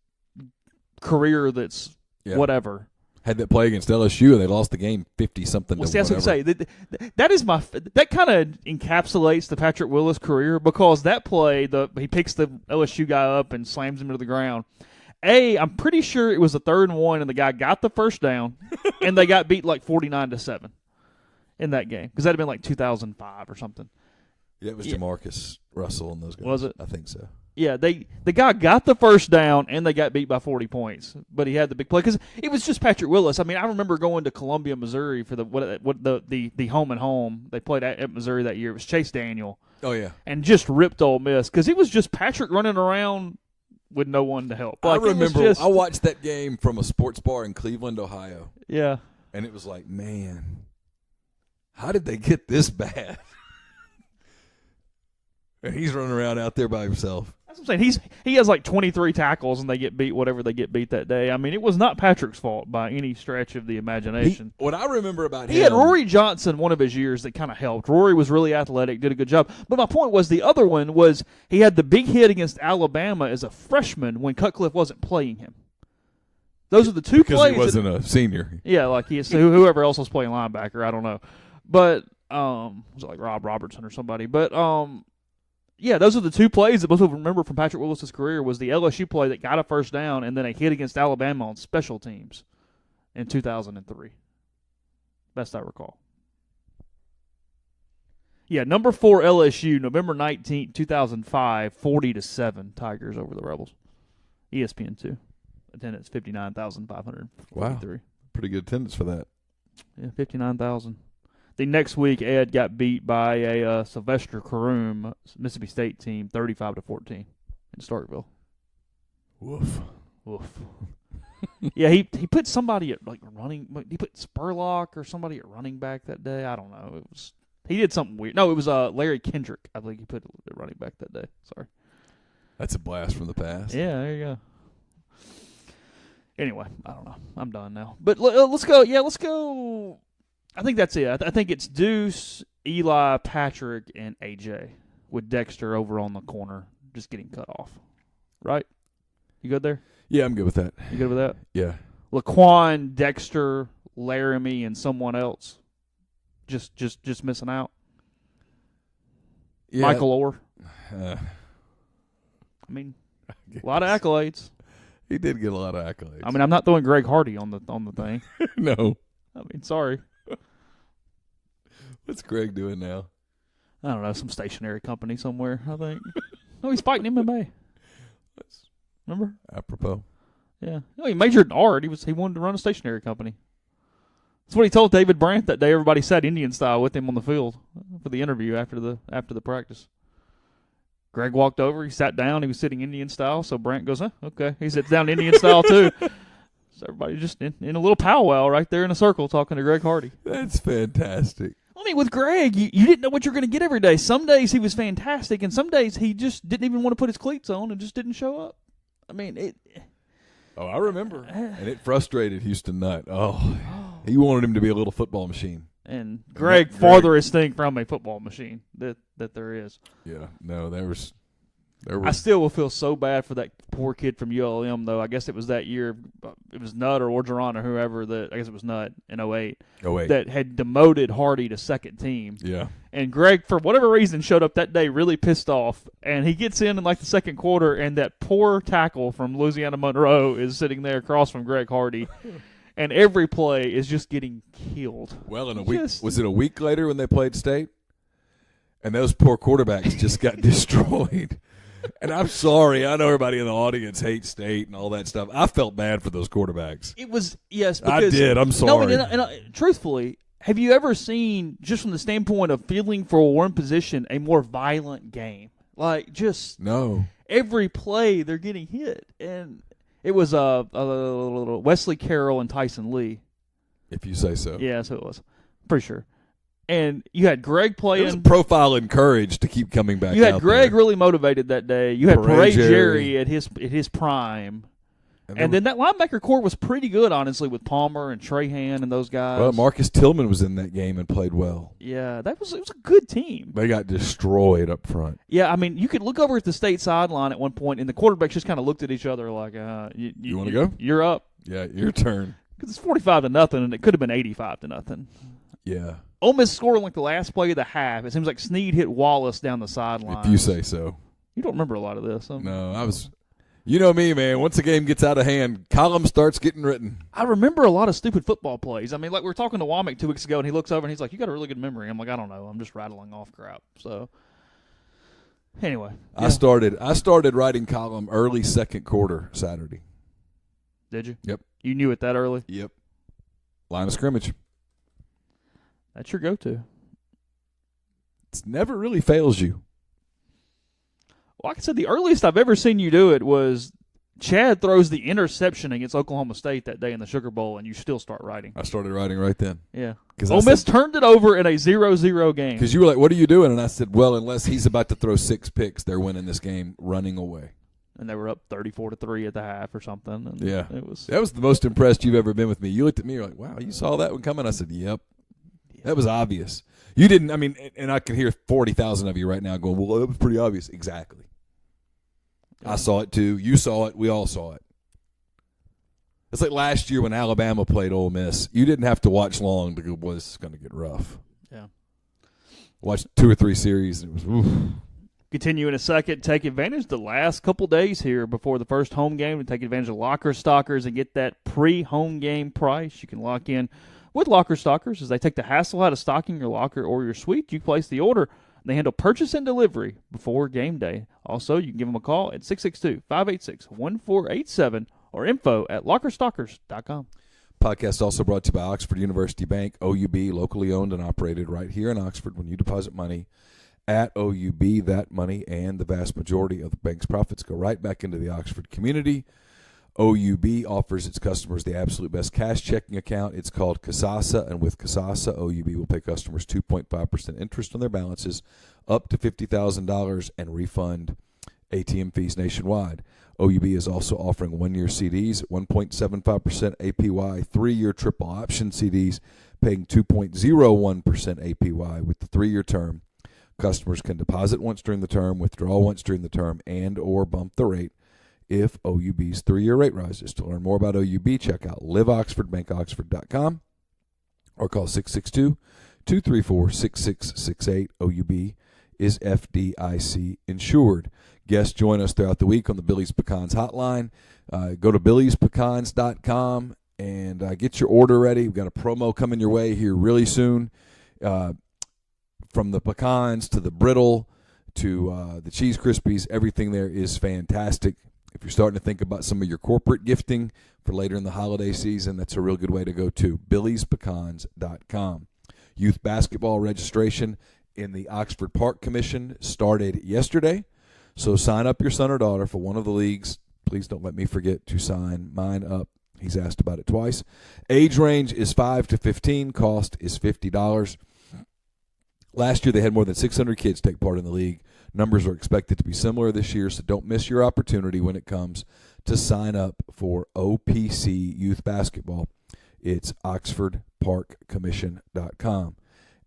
career that's whatever. Had that play against LSU, and they lost the game 50-something to whatever. That's what I'm saying. That kind of encapsulates the Patrick Willis career, because that play, he picks the LSU guy up and slams him to the ground. I'm pretty sure it was a 3rd and 1, and the guy got the first down, and they got beat like 49-7 in that game, because that had been like 2005 or something. Yeah, it was Jamarcus Russell and those guys. Was it? I think so. Yeah, the guy got the first down, and they got beat by 40 points. But he had the big play because it was just Patrick Willis. I mean, I remember going to Columbia, Missouri for the home and home. They played at Missouri that year. It was Chase Daniel. Oh yeah, and just ripped Ole Miss because it was just Patrick running around with no one to help. Like, I remember I watched that game from a sports bar in Cleveland, Ohio. Yeah, and it was like, man, how did they get this bad? And he's running around out there by himself. That's what I'm saying. He has like 23 tackles, and they get beat whatever they get beat that day. I mean, it was not Patrick's fault by any stretch of the imagination. What I remember about him, he had Rory Johnson one of his years that kind of helped. Rory was really athletic, did a good job. But my point was the other one was he had the big hit against Alabama as a freshman when Cutcliffe wasn't playing him. Those are the two plays. Because he wasn't a senior. Yeah, like whoever else was playing linebacker, I don't know. But was it like Rob Robertson or somebody? But yeah, those are the two plays that most people remember from Patrick Willis's career was the LSU play that got a first down and then a hit against Alabama on special teams in 2003. Best I recall. Yeah, number 4 LSU, November 19th, 2005, 40-7 Tigers over the Rebels. ESPN2. Attendance 59,543. Wow. Pretty good attendance for that. Yeah, 59,000. The next week, Ed got beat by a Sylvester Caroom Mississippi State team, 35-14 in Starkville. Woof. Yeah, he put somebody at like running. He put Spurlock or somebody at running back that day. I don't know. He did something weird. No, it was Larry Kendrick. I think he put at running back that day. Sorry. That's a blast from the past. Yeah, there you go. Anyway, I don't know. I'm done now. But let's go. Yeah, let's go. I think that's it. I think it's Deuce, Eli, Patrick, and AJ with Dexter over on the corner just getting cut off. Right? You good there? Yeah, I'm good with that. You good with that? Yeah. Laquan, Dexter, Laramie, and someone else just missing out. Yeah. Michael Orr. I mean, a lot of accolades. He did get a lot of accolades. I mean, I'm not throwing Greg Hardy on the thing. No. I mean, sorry. What's Greg doing now? I don't know, some stationery company somewhere, I think. No, he's fighting MMA. Remember? Apropos. Yeah. No, he majored in art. He wanted to run a stationery company. That's what he told David Brandt that day. Everybody sat Indian style with him on the field for the interview after the practice. Greg walked over. He sat down. He was sitting Indian style. So Brandt goes, okay. He sits down Indian style too. So everybody just in a little powwow right there in a circle talking to Greg Hardy. That's fantastic. I mean, with Greg, you didn't know what you're going to get every day. Some days he was fantastic, and some days he just didn't even want to put his cleats on and just didn't show up. I mean, Oh, I remember. And it frustrated Houston Nutt. Oh, he wanted him to be a little football machine. And Greg farthest thing from a football machine that there is. Yeah, no, there was. I still will feel so bad for that poor kid from ULM, though. I guess it was that year. It was Nutt or Orgeron or whoever I guess it was Nutt in 08. That had demoted Hardy to second team. Yeah. And Greg, for whatever reason, showed up that day really pissed off. And he gets in like the second quarter, and that poor tackle from Louisiana Monroe is sitting there across from Greg Hardy. And every play is just getting killed. Well, in a week, was it a week later when they played State? And those poor quarterbacks just got destroyed. And I'm sorry. I know everybody in the audience hates State and all that stuff. I felt bad for those quarterbacks. It was, yes. I did. I'm sorry. No, and truthfully, have you ever seen, just from the standpoint of feeling for one position, a more violent game? Like, just no. Every play they're getting hit. And It was Wesley Carroll and Tyson Lee. If you say so. Yeah, so it was. Pretty sure. And you had Greg playing. It was profile and courage to keep coming back. You had out Greg there. really motivated that day. You had Parade Jerry at his prime. And then that linebacker core was pretty good, honestly, with Palmer and Trahan and those guys. Well, Marcus Tillman was in that game and played well. Yeah, it was a good team. They got destroyed up front. Yeah, I mean, you could look over at the state sideline at one point, and the quarterbacks just kind of looked at each other like, "You want to go? You're up." Yeah, your turn. Because it's 45-0, and it could have been 85-0. Yeah. Ole Miss scored on like the last play of the half. It seems like Snead hit Wallace down the sideline. If you say so. You don't remember a lot of this. No, I was. You know me, man. Once the game gets out of hand, column starts getting written. I remember a lot of stupid football plays. I mean, like we were talking to Womack 2 weeks ago, and he looks over and he's like, "You got a really good memory." I'm like, "I don't know. I'm just rattling off crap." So, anyway, yeah. I started writing column early second quarter Saturday. Did you? Yep. You knew it that early? Yep. Line of scrimmage. That's your go-to. It never really fails you. Well, like I said, the earliest I've ever seen you do it was Chad throws the interception against Oklahoma State that day in the Sugar Bowl, and you still start writing. I started writing right then. Yeah. Ole Miss turned it over in a 0-0 game. Because you were like, "What are you doing?" And I said, "Well, unless he's about to throw 6 picks, they're winning this game running away." And they were up 34-3 at the half or something. And yeah. That was the most impressed you've ever been with me. You looked at me, you're like, "Wow, you saw that one coming?" I said, "Yep." Yeah. That was obvious. You didn't, I mean, and I can hear 40,000 of you right now going, "Well, that was pretty obvious." Exactly. I saw it too. You saw it. We all saw it. It's like last year when Alabama played Ole Miss. You didn't have to watch long to go, "Boy, this is going to get rough." Yeah. Watched 2 or 3 series, and it was, oof. Continue in a second. Take advantage of the last couple days here before the first home game to take advantage of Locker Stockers and get that pre-home game price. You can lock in with Locker Stockers as they take the hassle out of stocking your locker or your suite. You place the order. They handle purchase and delivery before game day. Also, you can give them a call at 662-586-1487 or info@lockerstockers.com. Podcast also brought to you by Oxford University Bank, OUB, locally owned and operated right here in Oxford. When you deposit money at OUB, that money and the vast majority of the bank's profits go right back into the Oxford community. OUB offers its customers the absolute best cash checking account. It's called Kasasa, and with Kasasa, OUB will pay customers 2.5% interest on their balances up to $50,000 and refund ATM fees nationwide. OUB is also offering 1-year CDs at 1.75% APY, 3-year triple option CDs paying 2.01% APY with the 3-year term. Customers can deposit once during the term, withdraw once during the term, and or bump the rate if OUB's 3-year rate rises. To learn more about OUB, check out liveoxfordbankoxford.com or call 662-234-6668. OUB is FDIC insured. Guests join us throughout the week on the Billy's Pecans hotline. Go to billyspecans.com and get your order ready. We've got a promo coming your way here really soon. From the pecans to the brittle to the Cheese Krispies, everything there is fantastic. If you're starting to think about some of your corporate gifting for later in the holiday season, that's a real good way to go to billyspecans.com. Youth basketball registration in the Oxford Park Commission started yesterday, so sign up your son or daughter for one of the leagues. Please don't let me forget to sign mine up. He's asked about it twice. Age range is 5 to 15. Cost is $50. Last year, they had more than 600 kids take part in the league. Numbers are expected to be similar this year, so don't miss your opportunity when it comes to sign up for OPC youth basketball. It's oxfordparkcommission.com.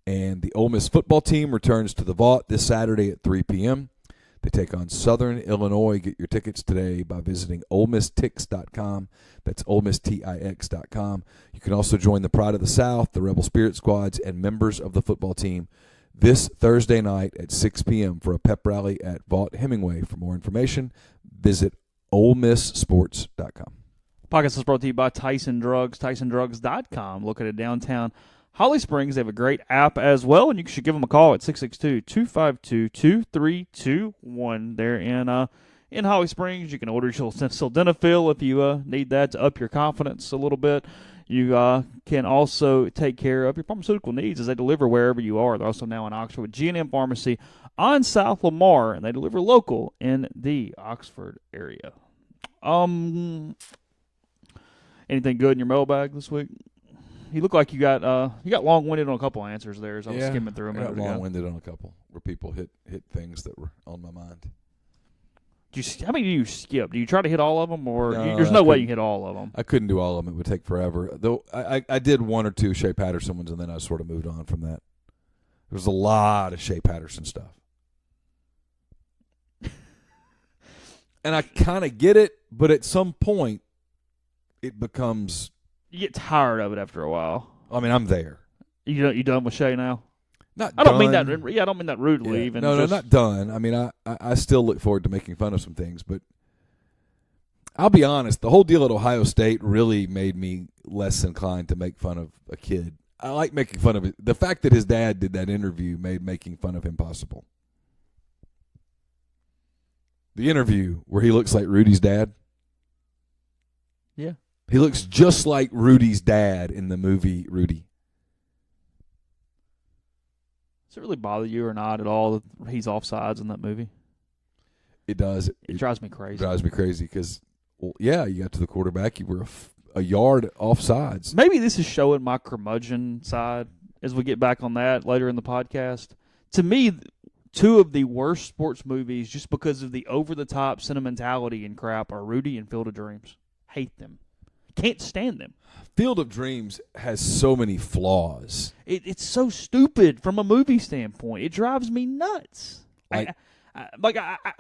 And the Ole Miss football team returns to the Vaught this Saturday at 3 p.m. They take on Southern Illinois. Get your tickets today by visiting OleMissTix.com. That's OleMissTix.com. You can also join the Pride of the South, the Rebel Spirit Squads, and members of the football team this Thursday night at 6 p.m. for a pep rally at Vaught Hemingway. For more information, visit OleMissSports.com. Podcast is brought to you by Tyson Drugs, TysonDrugs.com. Located at downtown Holly Springs. They have a great app as well, and you should give them a call at 662-252-2321. They're in Holly Springs. You can order your sildenafil if you need that to up your confidence a little bit. You can also take care of your pharmaceutical needs as they deliver wherever you are. They're also now in Oxford with G&M Pharmacy on South Lamar, and they deliver local in the Oxford area. Anything good in your mailbag this week? You look like you got long-winded on a couple answers there as I was skimming through them. I got long-winded on a couple where people hit things that were on my mind. How many do you skip? Do you try to hit all of them, or No, there's no way you can hit all of them? I couldn't do all of them. It would take forever. Though I did one or two Shea Patterson ones, and then I sort of moved on from that. There was a lot of Shea Patterson stuff. And I kind of get it, but at some point, it becomes... You get tired of it after a while. I mean, I'm there. You done with Shea now? I don't mean that. Yeah, I don't mean that rudely. Yeah. Even No, not done. I mean, I still look forward to making fun of some things, but I'll be honest. The whole deal at Ohio State really made me less inclined to make fun of a kid. I like making fun of it. The fact that his dad did that interview made making fun of him possible. The interview where he looks like Rudy's dad. Yeah, he looks just like Rudy's dad in the movie Rudy. Does it really bother you or not at all that he's offsides in that movie? It does. It drives me crazy. It drives me crazy because, well, yeah, you got to the quarterback. You were a yard offsides. Maybe this is showing my curmudgeon side as we get back on that later in the podcast. To me, two of the worst sports movies just because of the over-the-top sentimentality and crap are Rudy and Field of Dreams. Hate them. Can't stand them. Field of Dreams has so many flaws. It's so stupid from a movie standpoint. It drives me nuts. I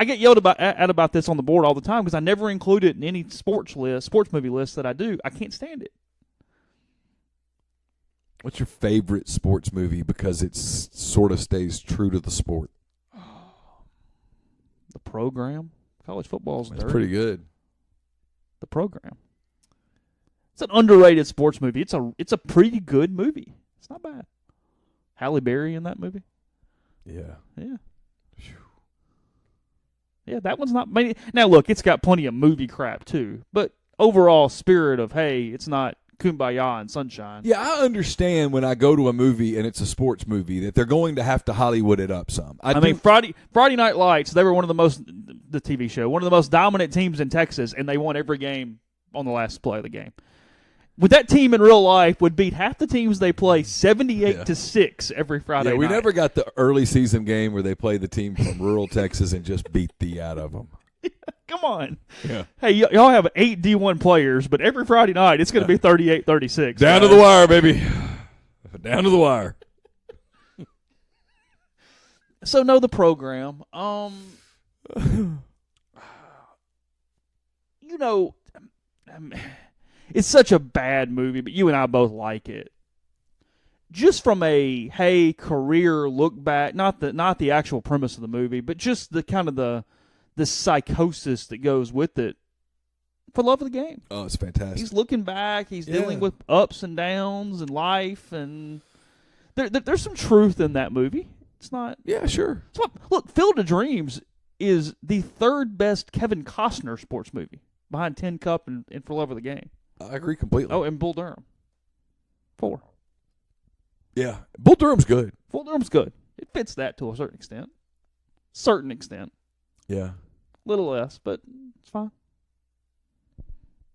get yelled about this on the board all the time because I never include it in any sports movie list that I do. I can't stand it. What's your favorite sports movie because it sort of stays true to the sport? The Program. College football's That's dirty. pretty good. The Program. It's an underrated sports movie. It's a pretty good movie. It's not bad. Halle Berry in that movie. Yeah. Yeah. Yeah, that one's not. Now look, it's got plenty of movie crap too, but overall spirit of hey, it's not kumbaya and sunshine. Yeah, I understand when I go to a movie and it's a sports movie that they're going to have to Hollywood it up some. I mean, Friday Night Lights, they were the TV show, one of the most dominant teams in Texas, and they won every game on the last play of the game. With that team in real life would beat half the teams they play 78-6 every Friday night. We never got the early season game where they play the team from rural Texas and just beat the out of them. Come on. Yeah. Hey, y'all have 8 D1 players, but every Friday night it's going to be 38-36. Down to the wire, baby. Down to the wire. So, no, the Program. It's such a bad movie, but you and I both like it. Just from a career look back, not the actual premise of the movie, but just the kind of the psychosis that goes with it. For love of the game. Oh, it's fantastic. He's looking back. He's dealing with ups and downs in life, and there's some truth in that movie. It's not. Yeah, sure. Look, Field of Dreams is the third best Kevin Costner sports movie behind Tin Cup and For Love of the Game. I agree completely. Oh, and Bull Durham. 4. Yeah. Bull Durham's good. Bull Durham's good. It fits that to a certain extent. Yeah. Little less, but it's fine.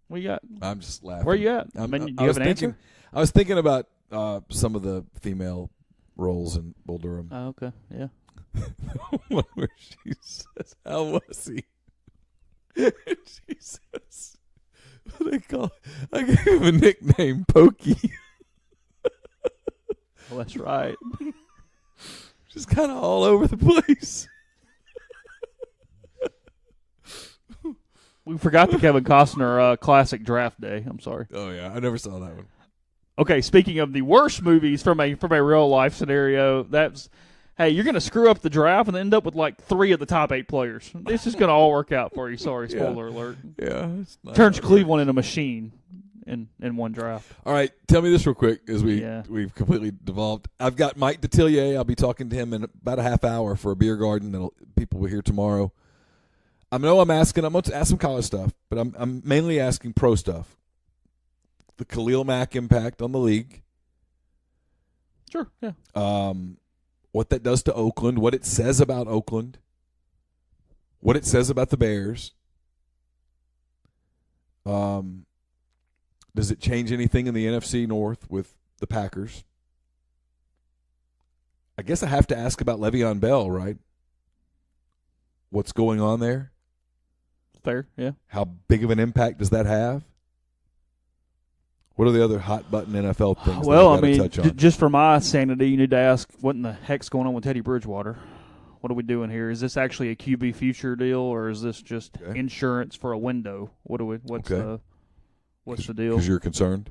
What you got? I'm just laughing. Where you at? Do you have an answer? I was thinking about some of the female roles in Bull Durham. Oh, okay. Yeah. One where she says, "How was he?" She says, "What they call? I gave him a nickname, Pokey." Well, that's right. Just kind of all over the place. We forgot the Kevin Costner classic Draft Day. I'm sorry. Oh yeah, I never saw that one. Okay, speaking of the worst movies from a real life scenario, that's you're going to screw up the draft and end up with like 3 of the top 8 players. This is going to all work out for you. Sorry, spoiler alert. Yeah, turns Cleveland into a machine in one draft. All right, tell me this real quick as we've completely devolved. I've got Mike Detillier. I'll be talking to him in about a half hour for a beer garden that people will hear tomorrow. I'm going to ask some college stuff, but I'm mainly asking pro stuff. The Khalil Mack impact on the league. Sure, yeah. What that does to Oakland, what it says about Oakland, what it says about the Bears. Does it change anything in the NFC North with the Packers? I guess I have to ask about Le'Veon Bell, right? What's going on there? Fair, yeah. How big of an impact does that have? What are the other hot button NFL things? Well, that we gotta touch on? just for my sanity, you need to ask what in the heck's going on with Teddy Bridgewater. What are we doing here? Is this actually a QB future deal, or is this just insurance for a window? What's the deal? Because you're concerned?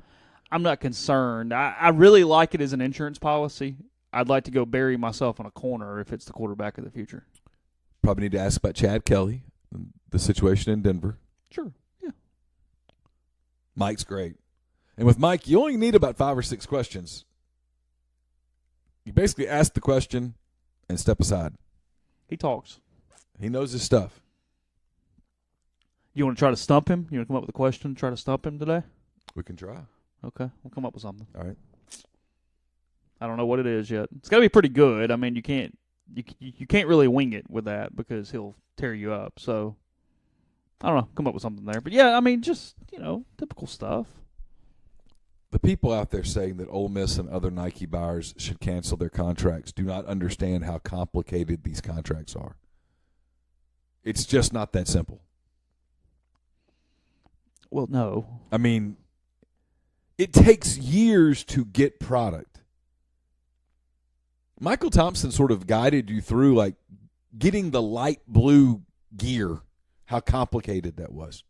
I'm not concerned. I really like it as an insurance policy. I'd like to go bury myself in a corner if it's the quarterback of the future. Probably need to ask about Chad Kelly, the situation in Denver. Sure, yeah. Mike's great. And with Mike, you only need about 5 or 6 questions. You basically ask the question and step aside. He talks. He knows his stuff. You want to try to stump him? You want to come up with a question, try to stump him today? We can try. Okay, we'll come up with something. All right. I don't know what it is yet. It's got to be pretty good. I mean, you can't really wing it with that because he'll tear you up. So I don't know. Come up with something there. But yeah, I mean, just typical stuff. The people out there saying that Ole Miss and other Nike buyers should cancel their contracts do not understand how complicated these contracts are. It's just not that simple. Well, no. I mean, it takes years to get product. Michael Thompson sort of guided you through, like, getting the light blue gear, how complicated that was.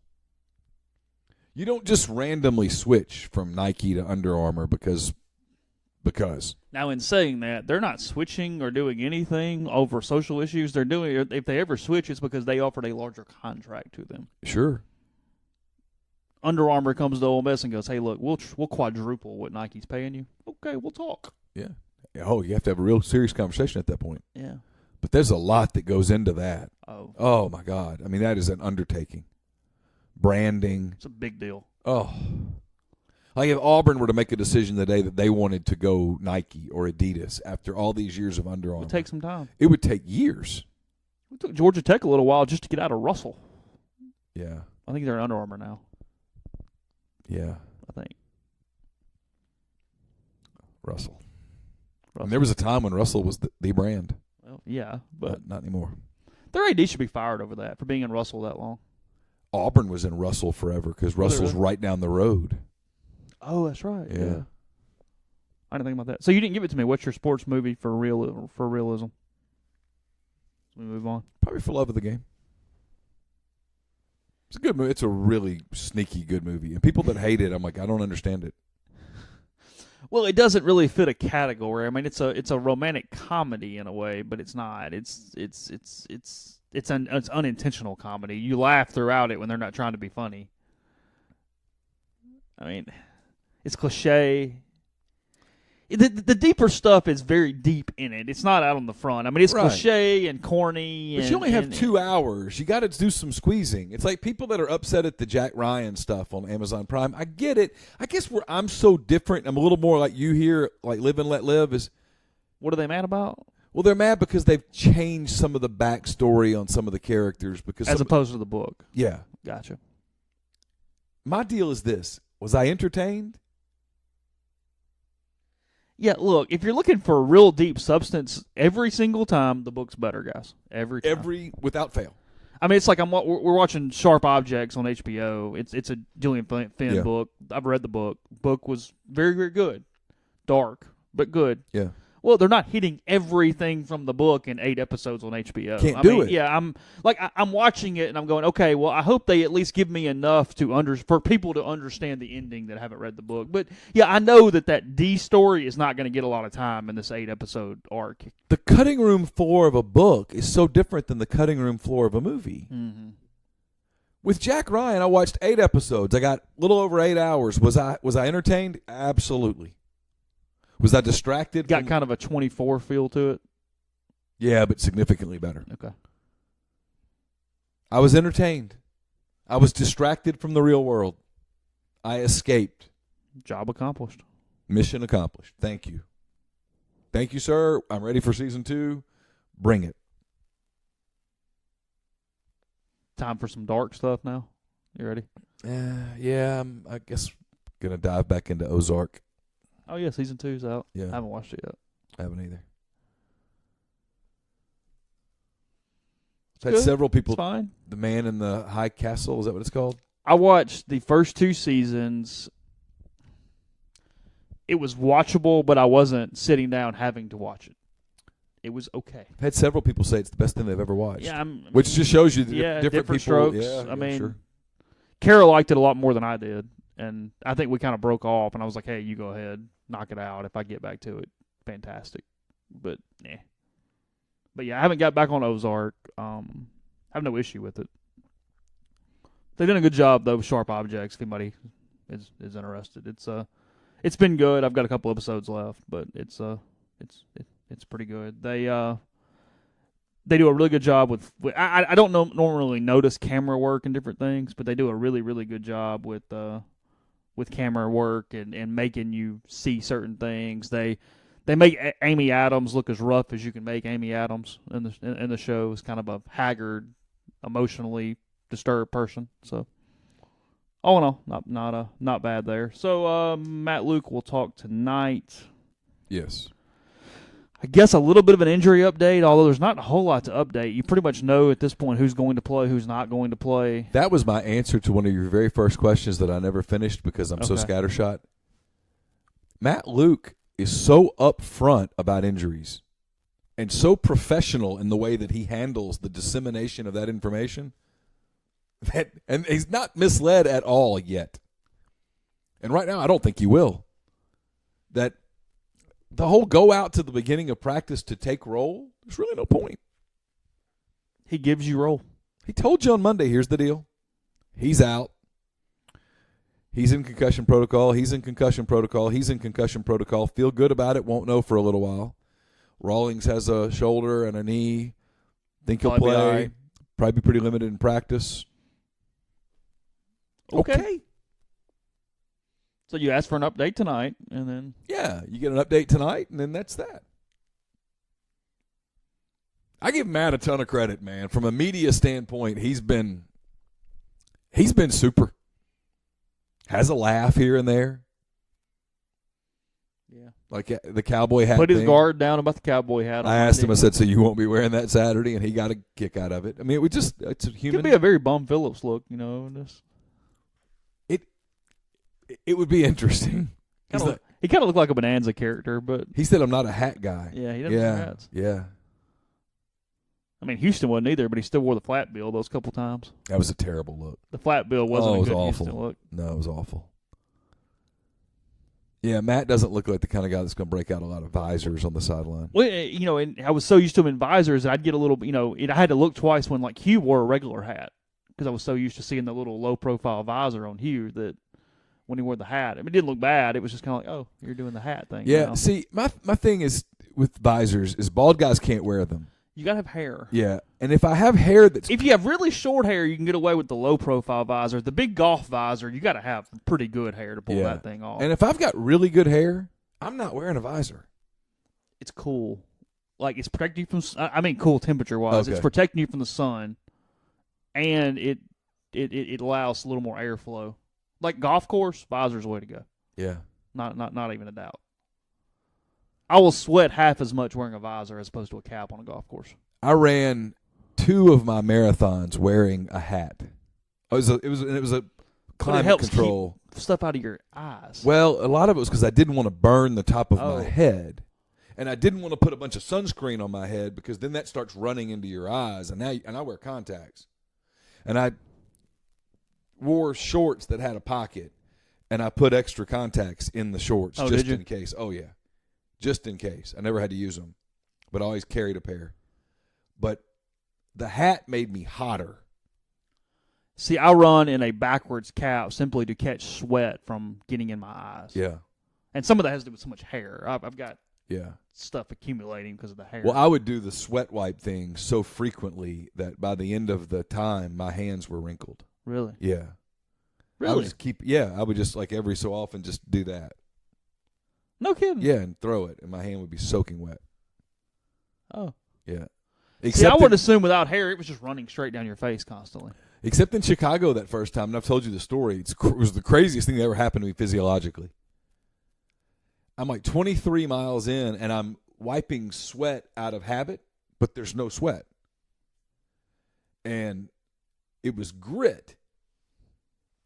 You don't just randomly switch from Nike to Under Armour because. Now, in saying that, they're not switching or doing anything over social issues. They're doing, if they ever switch, it's because they offered a larger contract to them. Sure. Under Armour comes to Ole Miss and goes, "Hey, look, we'll quadruple what Nike's paying you." Okay, we'll talk. Yeah. Oh, you have to have a real serious conversation at that point. Yeah. But there's a lot that goes into that. Oh, my God. I mean, that is an undertaking. Branding. It's a big deal. Oh. Like if Auburn were to make a decision today that they wanted to go Nike or Adidas after all these years of Under Armour. It would take some time. It would take years. It took Georgia Tech a little while just to get out of Russell. Yeah. I think they're Under Armour now. Yeah. I think. Russell. And there was a time when Russell was the brand. Well, yeah, but not anymore. Their AD should be fired over that, for being in Russell that long. Auburn was in Russell forever because Russell's right down the road. Oh, that's right. Yeah. I didn't think about that. So you didn't give it to me. What's your sports movie for realism? We move on. Probably for love of the game. It's a good movie. It's a really sneaky good movie. And people that hate it, I'm like, I don't understand it. Well, it doesn't really fit a category. I mean, it's a romantic comedy in a way, but it's not. It's unintentional comedy. You laugh throughout it when they're not trying to be funny. I mean, it's cliche. The deeper stuff is very deep in it. It's not out on the front. I mean, it's cliche and corny. But you only have 2 hours. You got to do some squeezing. It's like people that are upset at the Jack Ryan stuff on Amazon Prime. I get it. I guess where I'm so different, I'm a little more like you here, like Live and Let Live is. What are they mad about? Well, they're mad because they've changed some of the backstory on some of the characters. As opposed to the book. Yeah. Gotcha. My deal is this. Was I entertained? Yeah, look, if you're looking for real deep substance, every single time the book's better, guys. Every time. Without fail. I mean, it's like we're watching Sharp Objects on HBO. It's a Gillian Flynn book. I've read the book. Book was very, very good. Dark, but good. Yeah. Well, they're not hitting everything from the book in 8 episodes on HBO. Can't do it. Yeah, I'm watching it and I'm going, okay, well, I hope they at least give me enough for people to understand the ending that haven't read the book. But yeah, I know that D story is not going to get a lot of time in this 8-episode arc. The cutting room floor of a book is so different than the cutting room floor of a movie. Mm-hmm. With Jack Ryan, I watched 8 episodes. I got a little over 8 hours. Was I entertained? Absolutely. Was I distracted? Got kind of a 24 feel to it? Yeah, but significantly better. Okay. I was entertained. I was distracted from the real world. I escaped. Job accomplished. Mission accomplished. Thank you. Thank you, sir. I'm ready for season 2. Bring it. Time for some dark stuff now? You ready? Yeah, I guess going to dive back into Ozark. Oh, yeah, season 2's out. Yeah. I haven't watched it yet. I haven't either. It's I've had good. several people. It's fine. The Man in the High Castle, is that what it's called? I watched the first 2 seasons. It was watchable, but I wasn't sitting down having to watch it. It was okay. I've had several people say it's the best thing they've ever watched. Yeah, which just shows you the different people. strokes. Yeah, I mean, sure. Kara liked it a lot more than I did, and I think we kind of broke off, and I was like, hey, you go ahead, knock it out. If I get back to it, fantastic. But, But, yeah, I haven't got back on Ozark. I have no issue with it. They've done a good job, though, with Sharp Objects, if anybody is interested. It's been good. I've got a couple episodes left, but it's pretty good. They do a really good job with I don't normally notice camera work and different things, but they do a really, really good job with camera work and making you see certain things. They make Amy Adams look as rough as you can make Amy Adams in the show. Is kind of a haggard, emotionally disturbed person. So, all in all, not bad there. So, Matt Luke will talk tonight. Yes. I guess a little bit of an injury update, although there's not a whole lot to update. You pretty much know at this point who's going to play, who's not going to play. That was my answer to one of your very first questions that I never finished because I'm so scattershot. Matt Luke is so upfront about injuries and so professional in the way that he handles the dissemination of that information and he's not misled at all yet. And right now I don't think he will. That the whole go out to the beginning of practice to take roll, there's really no point. He gives you roll. He told you on Monday, here's the deal. He's out. He's in concussion protocol. He's in concussion protocol. He's in concussion protocol. Feel good about it. Won't know for a little while. Rawlings has a shoulder and a knee. Think he'll Probably play. be all right. Probably be pretty limited in practice. Okay. So you ask for an update tonight, and then Yeah, you get an update tonight, and then that's that. I give Matt a ton of credit, man. From a media standpoint, he's been super. Has a laugh here and there. yeah, Like the cowboy hat put his thing. guard down about the cowboy hat. I asked him, I said, so you won't be wearing that Saturday? And he got a kick out of it. I mean, it's a human. Could be a very Bum Phillips look, you know. It would be interesting. He kind of looked like a Bonanza character, but He said, I'm not a hat guy. yeah, he doesn't wear hats. Yeah. I mean, Houston wasn't either, but he still wore the flat bill those couple times. That was a terrible look. The flat bill wasn't it was a good awful. Houston look. No, it was awful. Yeah, Matt doesn't look like the kind of guy that's going to break out a lot of visors on the sideline. Well, you know, and I was so used to him in visors that I'd get a little, you know, I had to look twice when, like, Hugh wore a regular hat because I was so used to seeing the little low-profile visor on Hugh that when he wore the hat, I mean, it didn't look bad. It was just kind of like, oh, you're doing the hat thing. Yeah, now. see, my thing is with visors is bald guys can't wear them. You got to have hair. Yeah, and if I have hair that's If you have really short hair, you can get away with the low-profile visor. The big golf visor, you got to have pretty good hair to pull that thing off. And if I've got really good hair, I'm not wearing a visor. It's cool. Like, it's protecting you from, I mean, cool temperature-wise. Okay. It's protecting you from the sun, and it allows a little more airflow. Like golf course, visor's the way to go. Yeah. Not even a doubt. I will sweat half as much wearing a visor as opposed to a cap on a golf course. I ran 2 of my marathons wearing a hat. It was a But climate it helps control. keep stuff out of your eyes. Well, a lot of it was because I didn't want to burn the top of Oh. my head. And I didn't want to put a bunch of sunscreen on my head because then that starts running into your eyes. And I wear contacts. And I wore shorts that had a pocket. And I put extra contacts in the shorts just in case. Oh, yeah. Just in case. I never had to use them. But I always carried a pair. But the hat made me hotter. See, I run in a backwards cap simply to catch sweat from getting in my eyes. Yeah. And some of that has to do with so much hair. I've got Yeah. stuff accumulating because of the hair. Well, I would do the sweat wipe thing so frequently that by the end of the time, my hands were wrinkled. Really? Yeah. I Really? would just I would just like every so often just do that. No kidding. Yeah, and throw it, and my hand would be soaking wet. Oh. Yeah. See, I would assume without hair, it was just running straight down your face constantly. Except in Chicago that first time, and I've told you the story. It was the craziest thing that ever happened to me physiologically. I'm like 23 miles in, and I'm wiping sweat out of habit, but there's no sweat. And it was grit.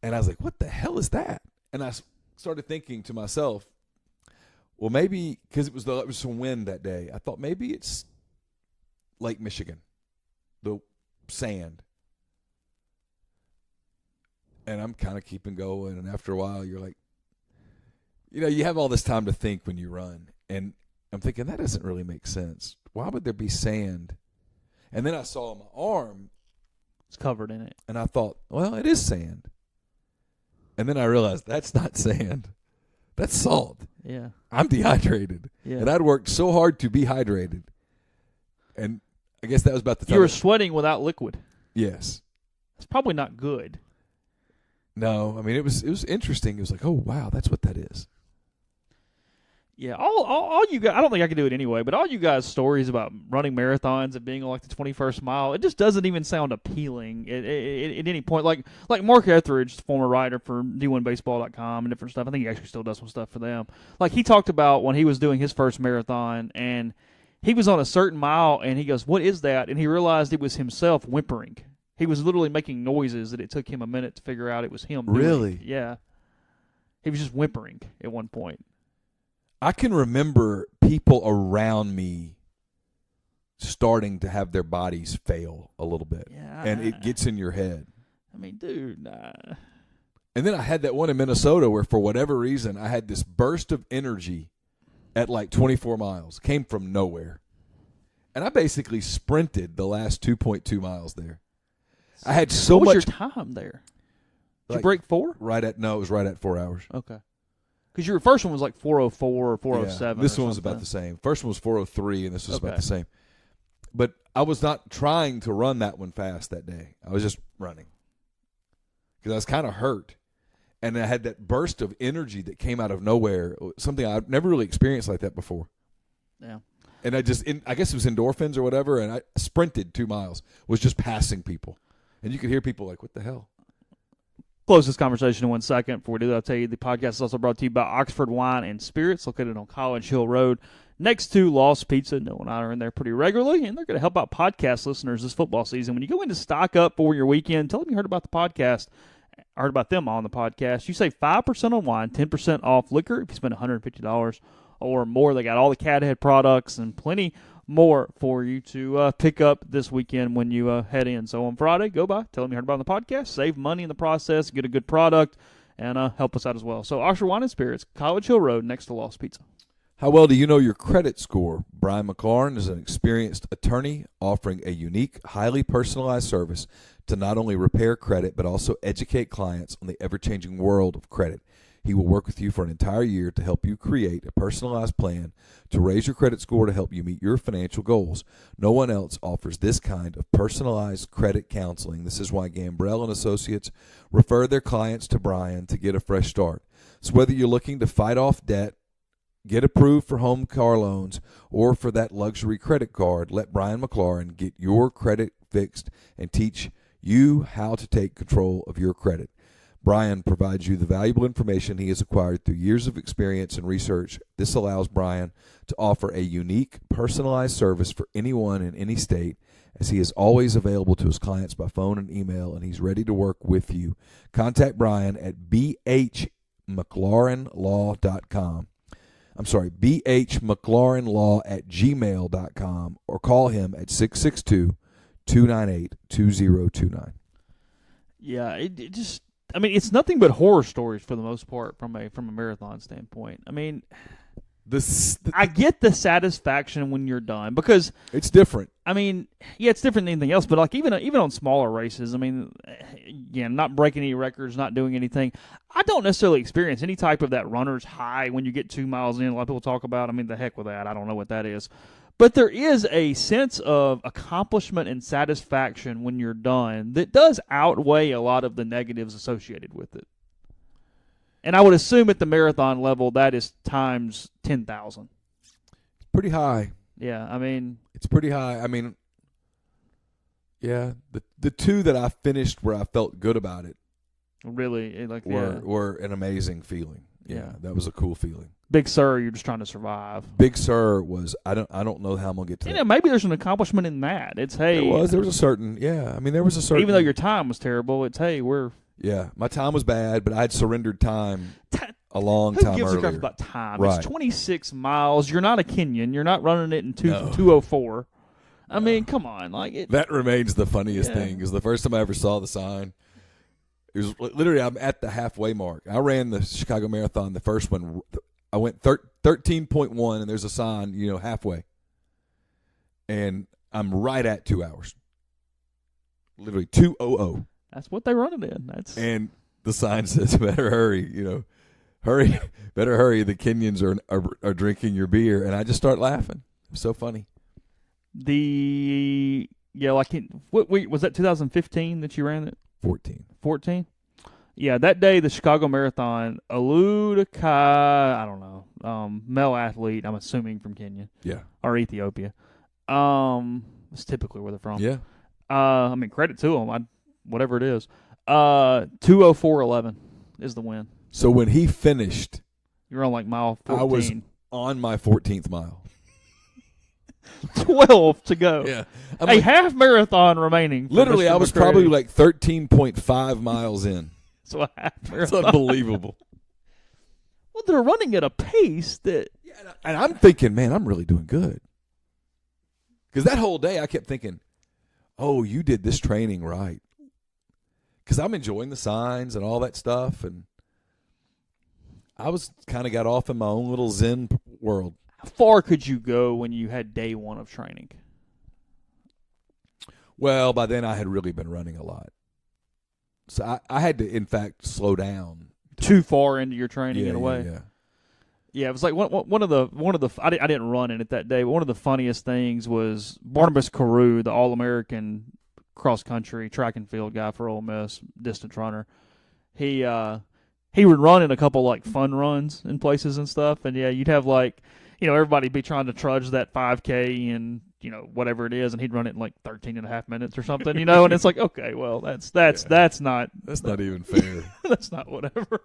And I was like, what the hell is that? And I started thinking to myself, well, maybe, because it was some wind that day, I thought maybe it's Lake Michigan, the sand. And I'm kind of keeping going, and after a while, you're like, you have all this time to think when you run. And I'm thinking, that doesn't really make sense. Why would there be sand? And then I saw my arm. It's covered in it. And I thought, well, it is sand. And then I realized that's not sand. That's salt. Yeah. I'm dehydrated. Yeah. And I'd worked so hard to be hydrated. And I guess that was about the time. You were sweating without liquid. Yes. It's probably not good. No, I mean, it was interesting. It was like, oh, wow, that's what that is. Yeah, all you guys, I don't think I can do it anyway, but all you guys' stories about running marathons and being on like the 21st mile, it just doesn't even sound appealing at any point. Like Mark Etheridge, former writer for D1Baseball.com and different stuff, I think he actually still does some stuff for them. Like he talked about when he was doing his first marathon and he was on a certain mile and he goes, what is that? And he realized it was himself whimpering. He was literally making noises that it took him a minute to figure out it was him. Really? Yeah. He was just whimpering at one point. I can remember people around me starting to have their bodies fail a little bit. Yeah. And it gets in your head. I mean, dude. And then I had that one in Minnesota where for whatever reason I had this burst of energy at like 24 miles. Came from nowhere. And I basically sprinted the last 2.2 miles there. I had so what much. Was your time there? Did you break 4? It was right at 4 hours. Okay. Because your first one was like 4:04 or 4:07. Yeah, this one was about the same. First one was 4:03, and this was about the same. But I was not trying to run that one fast that day. I was just running because I was kind of hurt, and I had that burst of energy that came out of nowhere. Something I've never really experienced like that before. Yeah. And I guess it was endorphins or whatever, and I sprinted 2 miles. Was just passing people, and you could hear people like, "What the hell?" Close this conversation in 1 second. Before we do that, I'll tell you the podcast is also brought to you by Oxford Wine and Spirits, located on College Hill Road, next to Lost Pizza. Noah and I are in there pretty regularly, and they're going to help out podcast listeners this football season. When you go in to stock up for your weekend, tell them you heard about the podcast, heard about them on the podcast. You save 5% on wine, 10% off liquor if you spend $150 or more. They got all the Cat Head products and plenty more for you to pick up this weekend when you head in. So on Friday, go by, tell them you heard about it on the podcast, save money in the process, get a good product, and help us out as well. So Oxford Wine and Spirits, College Hill Road, next to Lost Pizza. How well do you know your credit score? Brian McLaurin is an experienced attorney offering a unique, highly personalized service to not only repair credit but also educate clients on the ever-changing world of credit. He will work with you for an entire year to help you create a personalized plan to raise your credit score to help you meet your financial goals. No one else offers this kind of personalized credit counseling. This is why Gambrell & Associates refer their clients to Brian to get a fresh start. So whether you're looking to fight off debt, get approved for home car loans, or for that luxury credit card, let Brian McLaurin get your credit fixed and teach you how to take control of your credit. Brian provides you the valuable information he has acquired through years of experience and research. This allows Brian to offer a unique, personalized service for anyone in any state, as he is always available to his clients by phone and email, and he's ready to work with you. Contact Brian at bhmclaurinlaw.com. I'm sorry, bhmclaurinlaw@gmail.com, or call him at 662-298-2029. Yeah, it just, I mean, it's nothing but horror stories for the most part from a marathon standpoint. I mean, I get the satisfaction when you're done because it's different. I mean, yeah, it's different than anything else. But like even on smaller races, I mean, again, not breaking any records, not doing anything. I don't necessarily experience any type of that runner's high when you get 2 miles in. A lot of people talk about. I mean, the heck with that. I don't know what that is. But there is a sense of accomplishment and satisfaction when you're done that does outweigh a lot of the negatives associated with it. And I would assume at the marathon level that is times 10,000. It's pretty high. Yeah, I mean. It's pretty high. I mean, Yeah, the two that I finished where I felt good about it Really, were an amazing feeling. Yeah, that was a cool feeling. Big Sur, you're just trying to survive. Big Sur was I don't know how I'm gonna get to that. Maybe there's an accomplishment in that. It's there was a certain there was a certain, even though your time was terrible, it's my time was bad, but I'd surrendered time a long time earlier. Who gives a crap about time? Right. It's 26 miles. You're not a Kenyan. You're not running it in 2:04. I mean, come on, that remains the funniest thing because the first time I ever saw the sign, it was literally I'm at the halfway mark. I ran the Chicago Marathon, the first one. I went 13.1, and there's a sign, halfway, and I'm right at 2 hours. Literally 2:00. That's what they run it in. And the sign says, "Better hurry, hurry, better hurry. The Kenyans are drinking your beer," and I just start laughing. It was so funny. What was that 2015 that you ran it? 14. Yeah, that day the Chicago Marathon, Aludakai, I don't know, male athlete, I'm assuming from Kenya. Yeah. Or Ethiopia. It's typically where they're from. Yeah. Credit to them, whatever it is. 2:04:11 is the win. So when he finished, you're on mile 14. I was on my 14th mile. 12 to go. Yeah. Half marathon remaining. Literally, I was probably 13.5 miles in. So a half marathon. It's unbelievable. Well, they're running at a pace that... Yeah, and I'm thinking, man, I'm really doing good. Because that whole day I kept thinking, oh, you did this training right. Because I'm enjoying the signs and all that stuff. And I was kind of got off in my own little Zen world. How far could you go when you had day one of training? Well, by then I had really been running a lot. So I had to, in fact, slow down. Too far into your training in a way? Yeah. Yeah, it was one of the I didn't run in it that day, but one of the funniest things was Barnabas Carew, the All-American cross-country track and field guy for Ole Miss, distance runner. He would run in a couple fun runs in places and stuff, and you'd have everybody be trying to trudge that 5K and whatever it is, and he'd run it in 13 and a half minutes or something, and it's okay, well that's not even fair. That's not whatever.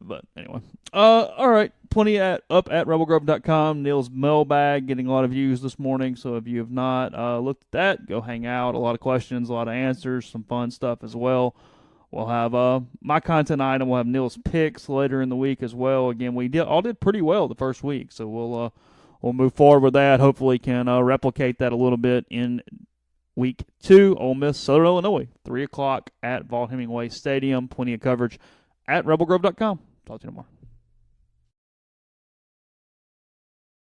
But anyway, all right, plenty up at rebelgrove.com. Neil's mailbag getting a lot of views this morning, so if you have not looked at that, go hang out. A lot of questions, a lot of answers, some fun stuff as well. We'll have my content item. We'll have Neil's picks later in the week as well. Again, we all did pretty well the first week, so we'll move forward with that. Hopefully, can replicate that a little bit in week 2. Ole Miss, Southern Illinois, 3:00 at Vaught Hemingway Stadium. Plenty of coverage at rebelgrove.com. Talk to you tomorrow.